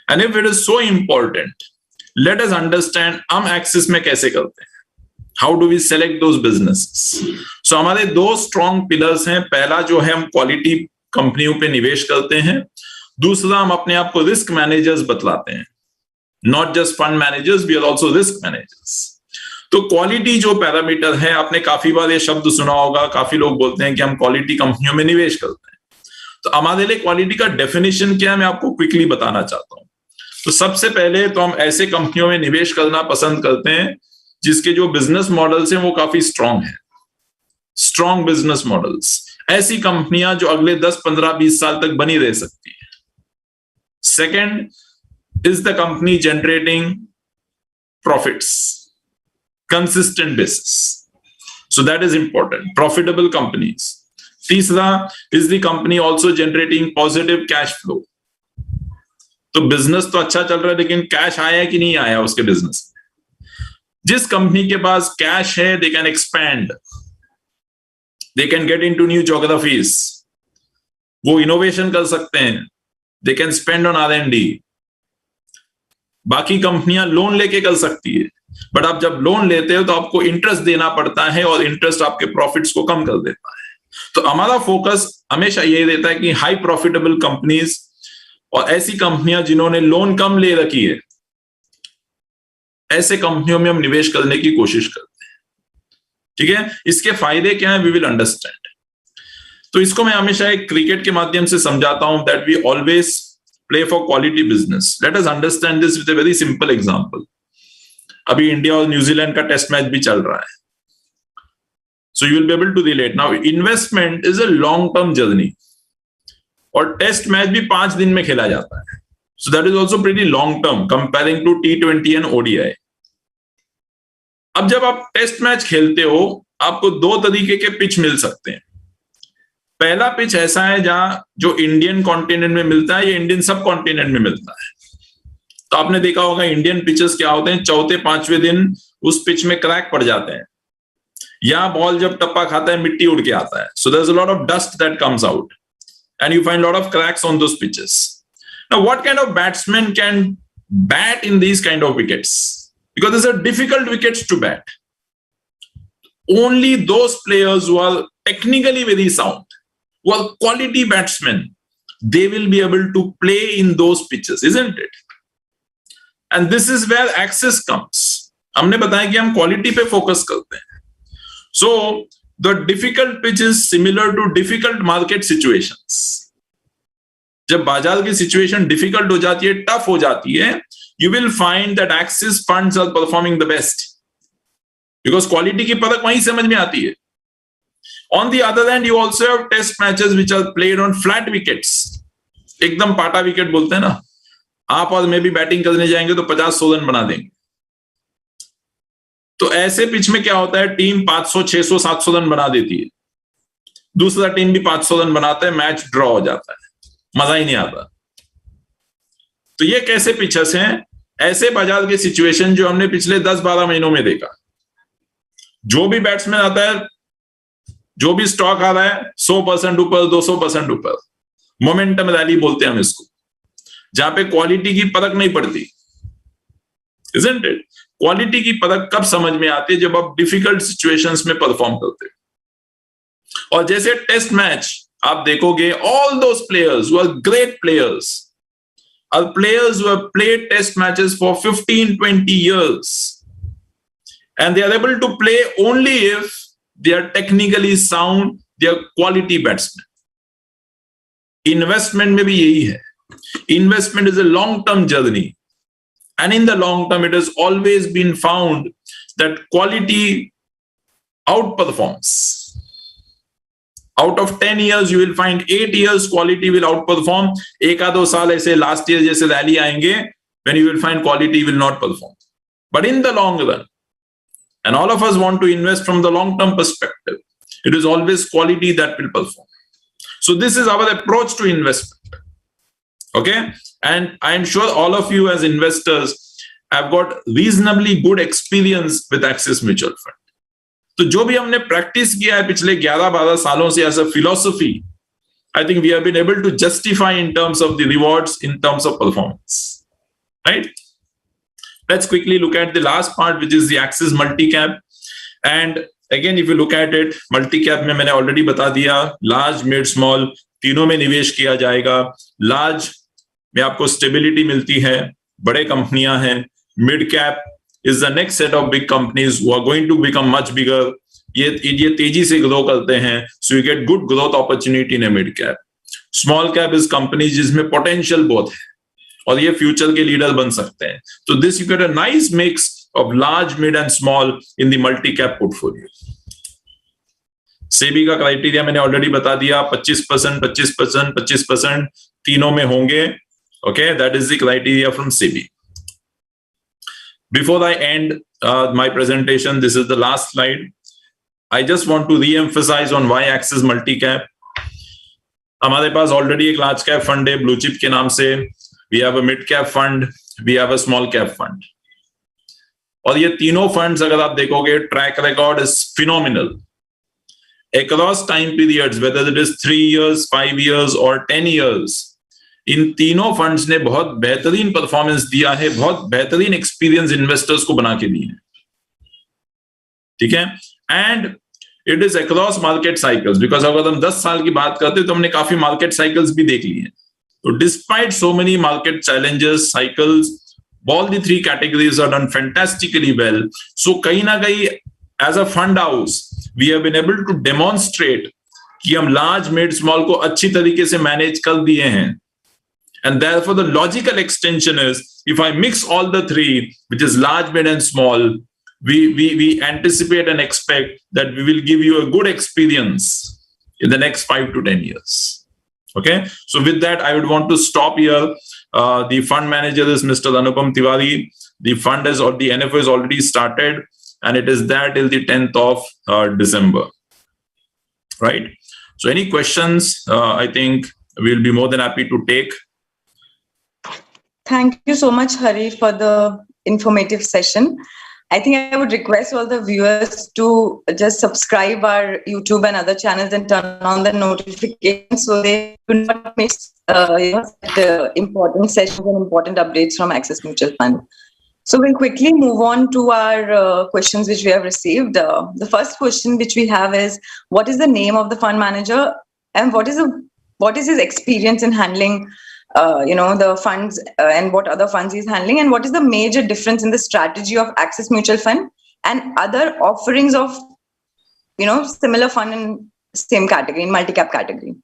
And if it is so important, let us understand हम axis में कैसे करते हैं. How do we select those businesses? So हमारे दो strong pillars हैं. पहला जो है, हम क्वालिटी कंपनियों पे निवेश करते हैं. दूसरा, हम अपने आप को रिस्क मैनेजर्स बतलाते हैं. Not just fund managers, we are also risk managers. तो क्वालिटी जो पैरामीटर है, आपने काफी बार ये शब्द सुना होगा, काफी लोग बोलते हैं कि हम क्वालिटी कंपनियों में निवेश करते हैं. तो हमारे लिए क्वालिटी का डेफिनेशन क्या है, मैं आपको क्विकली बताना चाहता हूं. तो सबसे पहले तो हम ऐसे कंपनियों में निवेश करना पसंद करते हैं जिसके जो बिजनेस मॉडल्स हैं वो काफी स्ट्रांग है. स्ट्रांग बिजनेस मॉडल्स, ऐसी कंपनियां जो अगले 10, 15, 20 साल तक बनी रह सकती है. Second, is the company generating profits consistent basis, so that is important. Profitable companies. तीसरा, is the company also generating positive cash flow? तो बिजनेस तो अच्छा चल रहा है, लेकिन कैश आया कि नहीं आया उसके बिजनेस में? जिस कंपनी के पास कैश है, they can expand, they can get into new geographies, वो इनोवेशन कर सकते हैं, they can spend on R&D. बाकी कंपनियां लोन लेके कर सकती है, बट आप जब लोन लेते हो तो आपको इंटरेस्ट देना पड़ता है, और इंटरेस्ट आपके प्रॉफिट्स को कम कर देता है. तो हमारा फोकस हमेशा यही रहता है कि हाई प्रॉफिटेबल कंपनीज और ऐसी कंपनियां जिन्होंने लोन कम ले रखी है, ऐसे कंपनियों में हम निवेश करने की कोशिश करते हैं. ठीक है, इसके फायदे क्या है, वी विल अंडरस्टैंड. तो इसको मैं हमेशा एक क्रिकेट के माध्यम से समझाता हूं, that we always play for quality business. Let us understand this with a very simple example. अभी इंडिया और न्यूजीलैंड का टेस्ट मैच भी चल रहा है. So you will be able to relate. Now, investment is a long-term journey. और test match भी 5 दिन में खेला जाता है. So that is also pretty long-term comparing to T20 and ODI. अब जब आप टेस्ट मैच खेलते हो, आपको 2 तरीके के पिच मिल सकते हैं. पहला पिच ऐसा है जहां जो इंडियन कॉन्टिनेंट में मिलता है, या इंडियन सब कॉन्टिनेंट में मिलता है. तो आपने देखा होगा इंडियन पिचेस क्या होते हैं, चौथे 5वें दिन उस पिच में क्रैक पड़ जाते हैं, या बॉल जब टप्पा खाता है मिट्टी उड़ के आता है. So there is a lot of dust that comes out and you find lot of cracks on those pitches. Now what kind of batsman can bat in these kind of wickets, because this are difficult wickets to bat. Only those players who are technically very sound, who are quality batsmen, they will be able to play in those pitches, isn't it? And this is where access comes. हमने बताया कि हम quality पे focus करते हैं. So the difficult pitch is similar to difficult market situations. जब बाजार की सिचुएशन डिफिकल्ट हो जाती है, टफ हो जाती है, you will find that Axis funds are performing the best because quality की परख वहीं समझ में आती है. On the other hand, you also have test matches which are played on flat wickets. एकदम पाटा विकेट बोलते हैं ना. आप और मैं भी बैटिंग करने जाएंगे तो 50-100 रन बना देंगे. तो ऐसे पिच में क्या होता है, टीम 500, 600, 700 रन बना देती है, दूसरा टीम भी 500 रन बनाता है, मैच ड्रॉ हो जाता है, मजा ही नहीं आता. तो ये कैसे पिचेस हैं, ऐसे बाजार के सिचुएशन जो हमने पिछले 10-12 महीनों में देखा. जो भी बैट्समैन आता है, जो भी स्टॉक आ रहा है, 100% ऊपर, 200% ऊपर, मोमेंटम रैली बोलते हैं हम इसको, जहां पे क्वालिटी की परख नहीं पड़ती. Isn't it? क्वालिटी की परख कब समझ में आती है, जब आप डिफिकल्ट सिचुएशंस में परफॉर्म करते हो. और जैसे टेस्ट मैच आप देखोगे, all those players who are great players are players who have played test matches for 15-20 years and they are able to play only if they are technically sound, they are quality batsmen. Investment में भी यही है. Investment is a long-term journey, and in the long term, it has always been found that quality outperforms. Out of 10 years, you will find 8 years quality will outperform. एक आधो साल ऐसे last year जैसे rally आएंगे, when you will find quality will not perform. But in the long run, and all of us want to invest from the long-term perspective, it is always quality that will perform. So this is our approach to investment. Okay? And I am sure all of you as investors have got reasonably good experience with Axis Mutual Fund. तो जो भी हमने practice किया है पिछले 11-12 सालों से as a philosophy, I think we have been able to justify in terms of the rewards, in terms of performance. Right? Let's quickly look at the last part, which is the Axis Multicap. And again, if you look at it, multi-cap में मैंने already बता दिया, large, mid, small तीनों में निवेश किया जाएगा. Large में आपको stability मिलती है, बड़े कंपनियां हैं. Mid cap is the next set of big companies who are going to become much bigger. ये तेजी से ग्रो करते हैं, so you get good growth opportunity in a mid cap. Small cap is companies जिसमें potential बहुत है और ये फ्यूचर के लीडर बन सकते हैं. So this you get a nice mix of large, mid and small in the multi-cap portfolio. SEBI का क्राइटेरिया मैंने ऑलरेडी बता दिया, 25%, 25%, 25% तीनों में होंगे. Okay, that is the criteria from SEBI. Before I end my presentation, this is the last slide. I just want to re-emphasize on why Axis Multicap. हमारे पास already एक large cap fund है blue chip के नाम से. We have a mid cap fund, we have a small cap fund. और ये तीनों funds अगर आप देखोगे, track record is phenomenal across time periods, whether it is 3 years, 5 years or 10 years. इन तीनों फंड्स ने बहुत बेहतरीन परफॉर्मेंस दिया है, बहुत बेहतरीन एक्सपीरियंस इन्वेस्टर्स को बना के दिए हैं. ठीक है. And it is across market cycles, because अगर हम 10 साल की बात करते तो हमने काफी मार्केट साइकिल्स भी देख ली हैं. So despite so many market challenges, cycles, all the three categories are done fantastically well. So kahin na kahin, as a fund house, we have been able to demonstrate कि हम large, mid, small को अच्छी तरीके से manage कर दिए हैं. And therefore the logical extension is, if I mix all the three, which is large, mid and small, we anticipate and expect that we will give you a good experience in the next 5 to 10 years. Okay, so with that, I would want to stop here. The fund manager is Mr. Anupam Tiwari. The fund is, or the NFO is already started, and it is there till the 10th of December. Right. So, any questions? I think we'll be more than happy to take. Thank you so much, Hari, for the informative session. I think I would request all the viewers to just subscribe our YouTube and other channels and turn on the notifications so they do not miss the important sessions and important updates from Axis Mutual Fund. So we'll quickly move on to our questions which we have received. The first question which we have is, what is the name of the fund manager and what is his experience in handling the funds and what other funds he's handling, and what is the major difference in the strategy of Axis Mutual Fund and other offerings of similar fund in same category, in multi-cap category.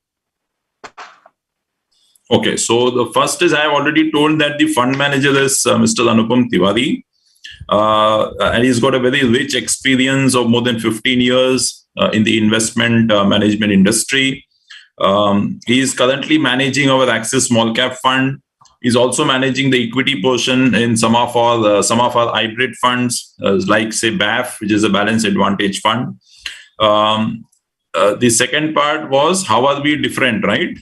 Okay, so the first is, I have already told that the fund manager is Mr. Anupam Tiwari, and he's got a very rich experience of more than 15 years in the investment management industry. He is currently managing our Axis Small Cap Fund. He's also managing the equity portion in some of our hybrid funds, like say BAF, which is a Balanced Advantage Fund. The second part was, how are we different, right?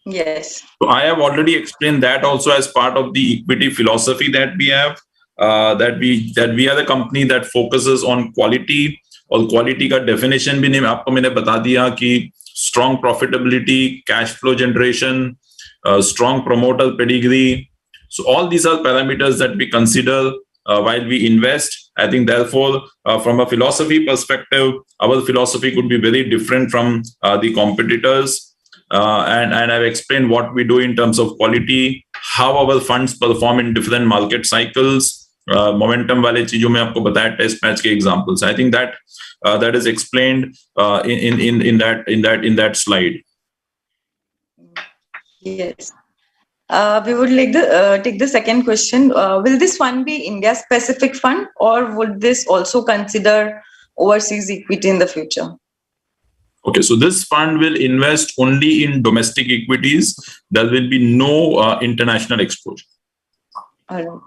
Yes. So I have already explained that also as part of the equity philosophy that we have. That we are the company that focuses on quality. और quality का definition भी आपको मैंने बता दिया कि strong profitability, cash flow generation, strong promoter pedigree. So all these are parameters that we consider while we invest. I think therefore, from a philosophy perspective, our philosophy could be very different from the competitors. And I've explained what we do in terms of quality, how our funds perform in different market cycles. Momentum वाले चीजों में आपको बताया test match के examples. I think that is explained in that slide. Yes. We would take the second question. Will this fund be India specific fund, or would this also consider overseas equity in the future? Okay, so this fund will invest only in domestic equities. There will be no international exposure. All right.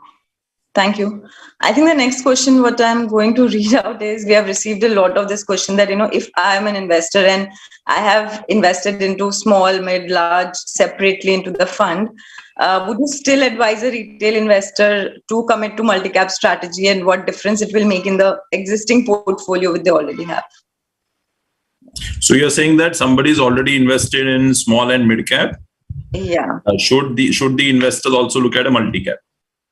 Thank you. I think the next question, what I'm going to read out is, we have received a lot of this question that, if I am an investor and I have invested into small, mid, large separately into the fund, would you still advise a retail investor to commit to multi-cap strategy, and what difference it will make in the existing portfolio which they already have? So you're saying that somebody is already invested in small and mid cap? Yeah. Should the investor also look at a multi-cap?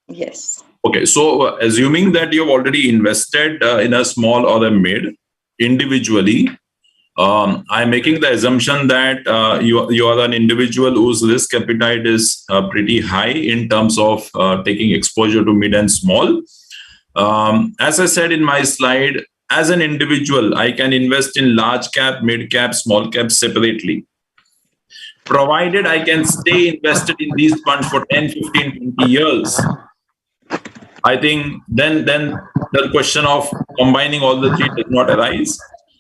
Yes. Okay, so assuming that you've already invested in a small or a mid individually, I'm making the assumption that you are an individual whose risk appetite is pretty high in terms of taking exposure to mid and small. As I said in my slide, as an individual, I can invest in large cap, mid cap, small cap separately, provided I can stay invested in these funds for 10, 15, 20 years. I think then the question of combining all the three does not arise.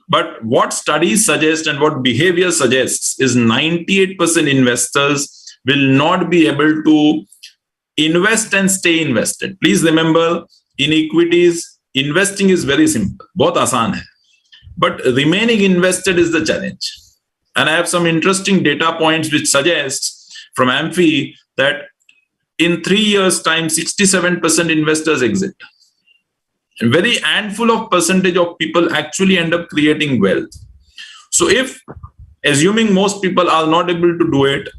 But what studies suggest and what behavior suggests is 98% investors will not be able to invest and stay invested. Please remember, in equities, investing is very simple, बहुत आसान है. But remaining invested is the challenge. And I have some interesting data points which suggests from Amphi that in 3 years' time, 67% investors exit. A very handful of percentage of people actually end up creating wealth. So if, assuming most people are not able to do it,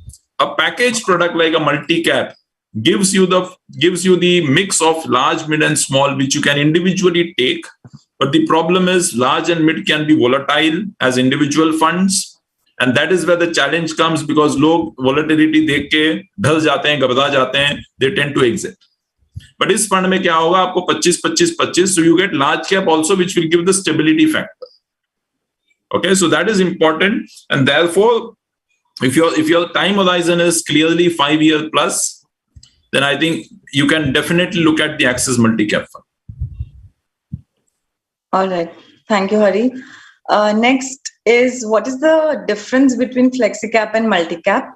a package product like a multi-cap gives you the mix of large, mid, and small, which you can individually take. But the problem is large and mid can be volatile as individual funds. And that is where the challenge comes, because log volatility देख के ढल जाते हैं, घबरा जाते हैं, they tend to exit. But इस fund में क्या होगा, आपको 25-25-25, so you get large cap also, which will give the stability factor. Okay, so that is important, and therefore, if your time horizon is clearly 5 year plus, then I think you can definitely look at the Axis Multicap Fund. All right, thank you, Hari. Next is, what is the difference between FlexiCap and Multicap?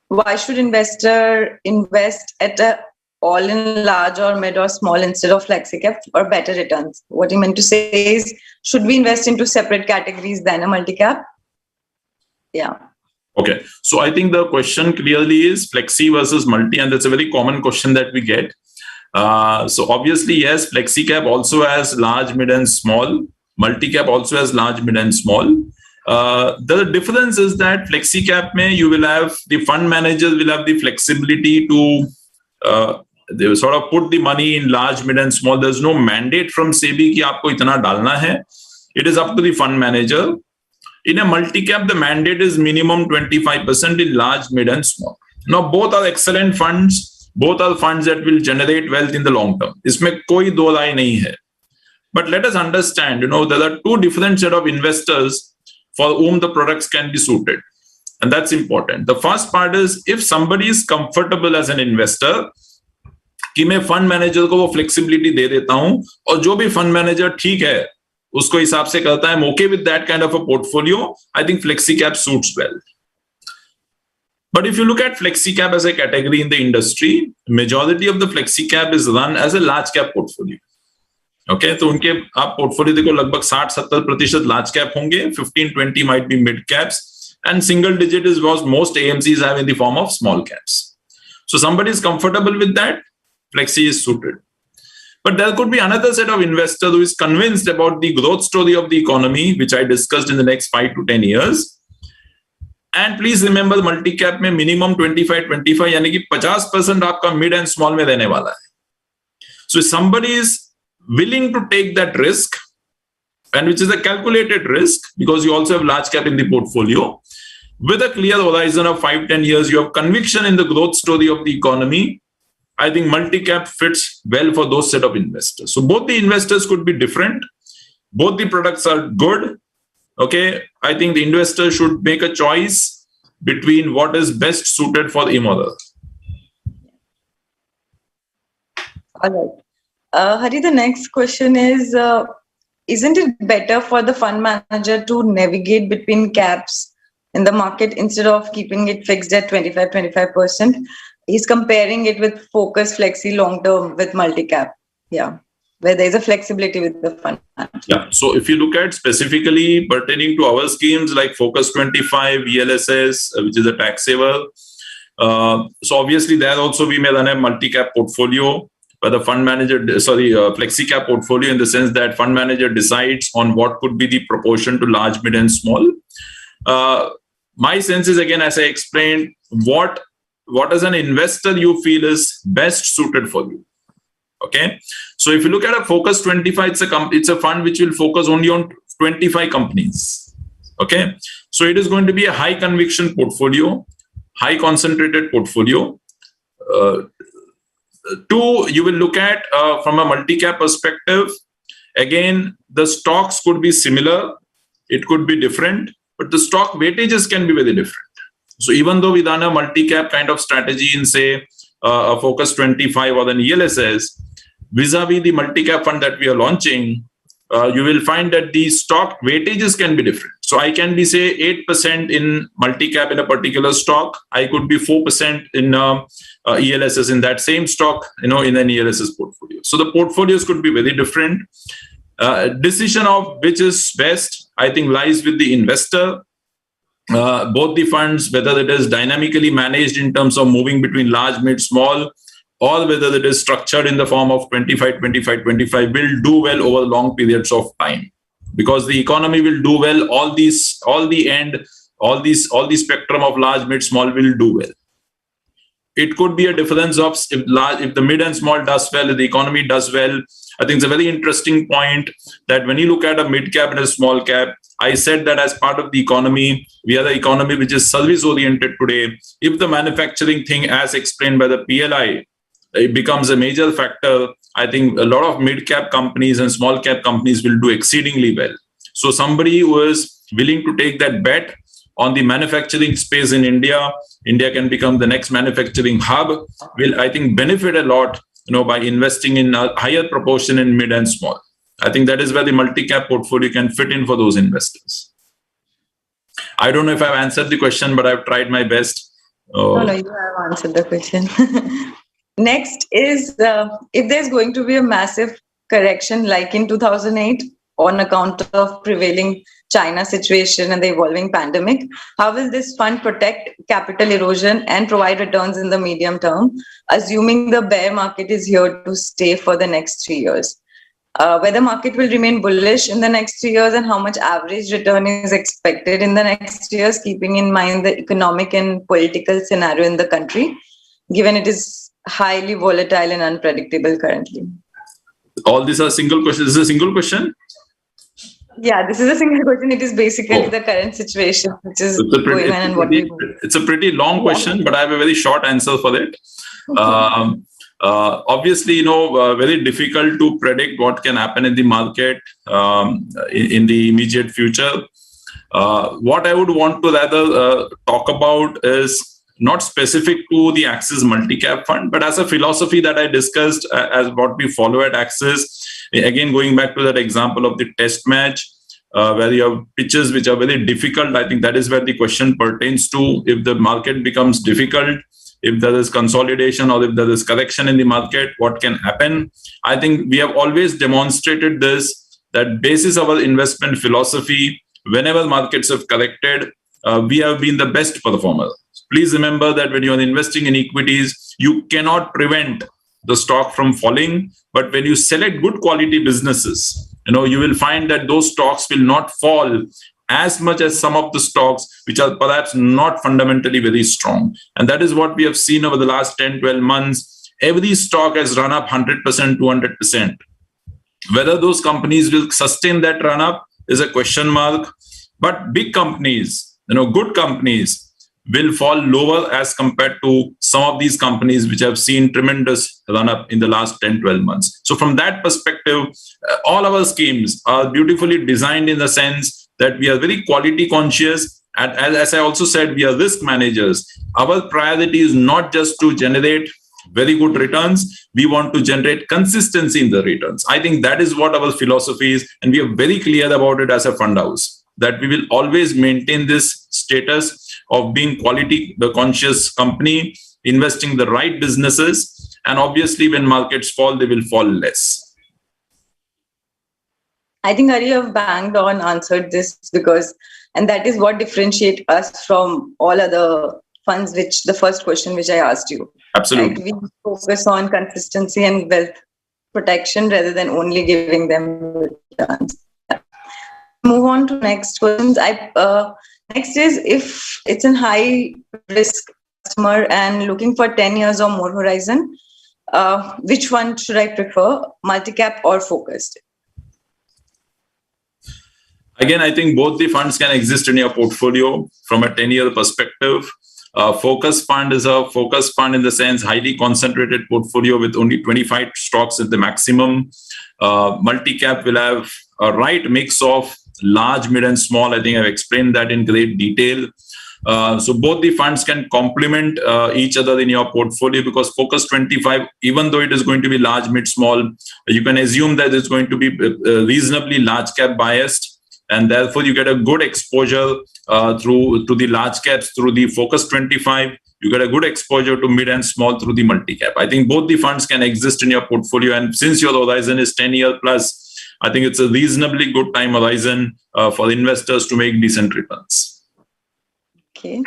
Why should investor invest at a all in large or mid or small instead of FlexiCap for better returns? What he meant to say is, should we invest into separate categories than a multi-cap? Yeah. Okay. So I think the question clearly is Flexi versus multi, and that's a very common question that we get. So obviously, yes, FlexiCap also has large, mid, and small. Multi-cap also has large, mid, and small. The difference is that FlexiCap mein you will have, the fund managers will have the flexibility to they will sort of put the money in large, mid, and small. There's no mandate from SEBI कि आपको इतना डालना है. It is up to the fund manager. In a multi-cap, the mandate is minimum 25% in large, mid, and small. Now, both are excellent funds. Both are funds that will generate wealth in the long term. इसमें कोई दो राय नहीं है. But let us understand, there are two different set of investors for whom the products can be suited. And that's important. The first part is, if somebody is comfortable as an investor, कि मैं fund manager को वो flexibility दे देता हूं, और जो भी fund manager ठीक है उसको हिसाब से करता है, I'm okay with that kind of a portfolio, I think FlexiCap suits well. But if you look at FlexiCap as a category in the industry, majority of the FlexiCap is run as a large cap portfolio. Okay, तो उनके आप portfolio देखो लगभग 60-70% large cap होंगे, 15-20 might be mid caps, and single digit is what most AMCs have in the form of small caps. So somebody is comfortable with that, Flexi is suited. But there could be another set of investors who is convinced about the growth story of the economy, which I discussed in the next 5 to 10 years. And please remember, multi-cap में minimum 25-25, यानी कि 50% आपका mid and small में रहने वाला है. So if somebody is willing to take that risk, and which is a calculated risk, because you also have large cap in the portfolio, with a clear horizon of 5-10 years, you have conviction in the growth story of the economy, I think multi-cap fits well for those set of investors. So both the investors could be different. Both the products are good. Okay, I think the investor should make a choice between what is best suited for him or her. All right. Hari, the next question is, isn't it better for the fund manager to navigate between caps in the market instead of keeping it fixed at 25%? He's comparing it with Focus, Flexi, long term with multi-cap. Yeah, where there is a flexibility with the fund manager. Yeah, so if you look at specifically pertaining to our schemes like Focus 25, ELSS, which is a tax saver. So obviously there also we may run a multi-cap portfolio, but the fund manager, Flexi cap portfolio, in the sense that fund manager decides on what could be the proportion to large, mid, and small. My sense is, again, as I explained, what as an investor you feel is best suited for you. Okay, so if you look at a Focus 25, it's a fund which will focus only on 25 companies. Okay, so it is going to be a high conviction portfolio, high concentrated portfolio. Two, you will look at from a multi-cap perspective. Again, the stocks could be similar, it could be different, but the stock weightages can be very different. So even though we done a multi-cap kind of strategy in, say, a Focus 25 or an ELSS, vis-a-vis the multi-cap fund that we are launching, you will find that the stock weightages can be different. So I can be, say, 8% in multi-cap in a particular stock. I could be 4% in ELSS in that same stock, in an ELSS portfolio. So the portfolios could be very different. Decision of which is best, I think, lies with the investor. Both the funds, whether it is dynamically managed in terms of moving between large, mid, small, or whether it is structured in the form of 25, 25, 25, will do well over long periods of time, because the economy will do well. All the spectrum of large, mid, small will do well. It could be a difference of if the mid and small does well, if the economy does well. I think it's a very interesting point that when you look at a mid cap and a small cap, I said that as part of the economy, we are the economy which is service oriented today. If the manufacturing thing, as explained by the PLI, it becomes a major factor, I think a lot of mid cap companies and small cap companies will do exceedingly well. So somebody who is willing to take that bet on the manufacturing space in India can become the next manufacturing hub, will, I think, benefit a lot, by investing in a higher proportion in mid and small. I think that is where the multi-cap portfolio can fit in for those investors. I don't know if I've answered the question, but I've tried my best. No, you have answered the question. Next is, if there's going to be a massive correction like in 2008 on account of prevailing China situation and the evolving pandemic, how will this fund protect capital erosion and provide returns in the medium term, assuming the bear market is here to stay for the next 3 years? Whether market will remain bullish in the next 3 years and how much average return is expected in the next years, keeping in mind the economic and political scenario in the country, given it is highly volatile and unpredictable currently. All these are single questions. Is this a single question? Yeah, this is a single question. It is basically the current situation, which is going on and what we do. It's a pretty long question, but I have a very short answer for it. Obviously, very difficult to predict what can happen in the market in the immediate future. What I would want to rather talk about is not specific to the Axis Multicap Fund, but as a philosophy that I discussed as what we follow at Axis. Again, going back to that example of the test match, where you have pitches which are very difficult. I think that is where the question pertains to. If the market becomes difficult, if there is consolidation or if there is correction in the market, what can happen? I think we have always demonstrated this, that basis our investment philosophy, whenever markets have corrected, we have been the best performer. Please remember that when you are investing in equities, you cannot prevent the stock from falling. But when you select good quality businesses, you will find that those stocks will not fall as much as some of the stocks which are perhaps not fundamentally very strong. And that is what we have seen over the last 10, 12 months. Every stock has run up 100%, 200%. Whether those companies will sustain that run up is a question mark. But big companies, good companies, will fall lower as compared to some of these companies which have seen tremendous run up in the last 10, 12 months. So from that perspective, all our schemes are beautifully designed in the sense that we are very quality conscious. And as I also said, we are risk managers. Our priority is not just to generate very good returns. We want to generate consistency in the returns. I think that is what our philosophy is. And we are very clear about it as a fund house, that we will always maintain this status of being quality conscious company, investing the right businesses, and obviously when markets fall, they will fall less. I think Hari, you have banged on answered this and that is what differentiates us from all other funds, which the first question which I asked you. Absolutely. Right? We focus on consistency and wealth protection rather than only giving them returns. Move on to next questions. Next is, if it's a high risk customer and looking for 10 years or more horizon, which one should I prefer, multi-cap or focused? Again, I think both the funds can exist in your portfolio from a 10-year perspective. Focus fund is a focus fund in the sense highly concentrated portfolio with only 25 stocks at the maximum. Multi-cap will have a right mix of large, mid, and small. I think I've explained that in great detail. So both the funds can complement each other in your portfolio, because Focus 25, even though it is going to be large, mid, small, you can assume that it's going to be reasonably large cap biased, and therefore you get a good exposure through to the large caps through the Focus 25. You get a good exposure to mid and small through the multi-cap. I think both the funds can exist in your portfolio, and since your horizon is 10-year plus, I think it's a reasonably good time horizon for investors to make decent returns. Okay,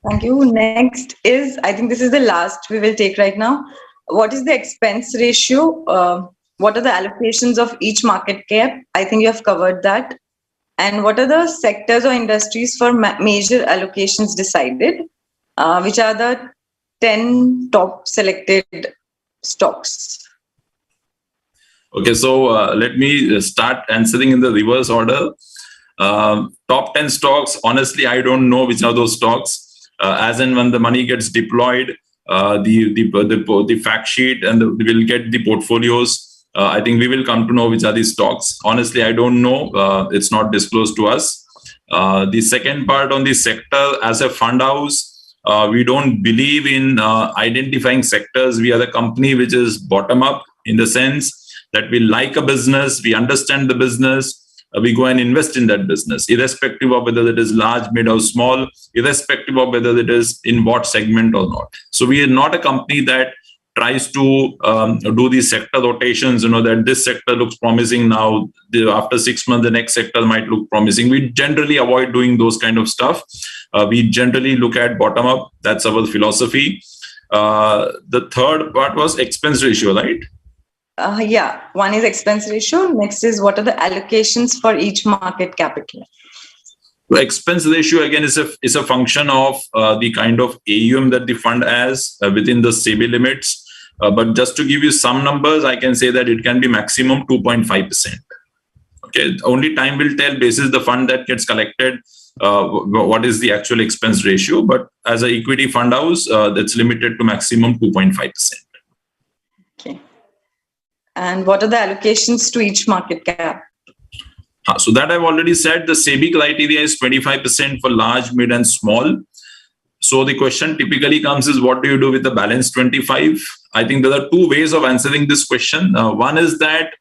thank you. Next is, I think this is the last we will take right now. What is the expense ratio? What are the allocations of each market cap? I think you have covered that. And what are the sectors or industries for major allocations decided? Which are the 10 top selected stocks? Okay, so let me start answering in the reverse order. Top 10 stocks, honestly, I don't know which are those stocks. As and when the money gets deployed, the fact sheet and we'll get the portfolios. I think we will come to know which are these stocks. Honestly, I don't know. It's not disclosed to us. The second part on the sector, as a fund house, we don't believe in identifying sectors. We are a company which is bottom up, in the sense that we like a business, we understand the business, we go and invest in that business, irrespective of whether it is large, mid, or small, irrespective of whether it is in what segment or not. So we are not a company that tries to do these sector rotations, that this sector looks promising now, after 6 months, the next sector might look promising. We generally avoid doing those kind of stuff. We generally look at bottom up. That's our philosophy. The third part was expense ratio, right? Yeah, one is expense ratio. Next is what are the allocations for each market capital? The expense ratio again is a function of the kind of AUM that the fund has within the SEBI limits. But just to give you some numbers, I can say that it can be maximum 2.5%. Okay, only time will tell, basis the fund that gets collected, what is the actual expense ratio. But as an equity fund house, that's limited to maximum 2.5%. Okay. And what are the allocations to each market cap? So that I've already said, the SEBI criteria is 25% for large, mid, and small. So the question typically comes is, what do you do with the balance 25? I think there are two ways of answering this question. One is that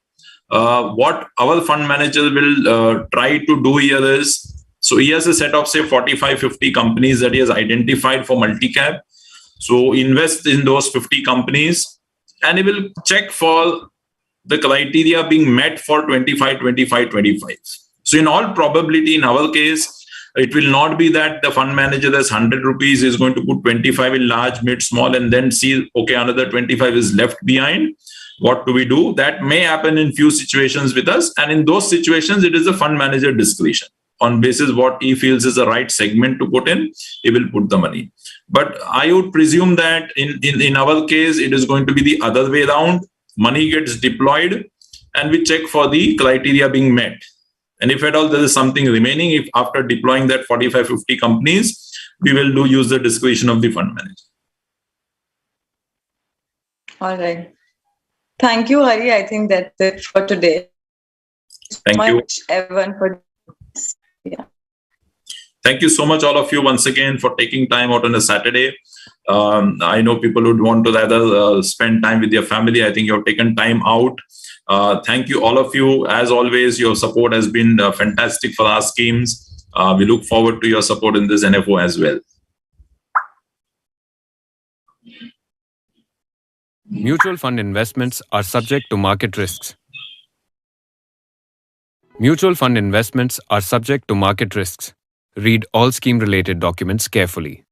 what our fund manager will try to do here is, so he has a set of say 45, 50 companies that he has identified for multi-cap. So invest in those 50 companies, and he will check for the criteria being met for 25, 25, 25. So in all probability, in our case, it will not be that the fund manager has 100 rupees is going to put 25 in large, mid, small, and then see, okay, another 25 is left behind. What do we do? That may happen in few situations with us. And in those situations, it is the fund manager discretion. On basis what he feels is the right segment to put in, he will put the money. But I would presume that in our case, it is going to be the other way around. Money gets deployed and we check for the criteria being met. And if at all there is something remaining, if after deploying that 45, 50 companies, we will use the discretion of the fund manager. All right. Thank you, Hari. I think that's it for today. Thank you, everyone, for this. Yeah. Thank you so much, all of you, once again, for taking time out on a Saturday. I know people would want to rather spend time with their family. I think you have taken time out. Thank you, all of you. As always, your support has been fantastic for our schemes. We look forward to your support in this NFO as well. Mutual fund investments are subject to market risks. Mutual fund investments are subject to market risks. Read all scheme-related documents carefully.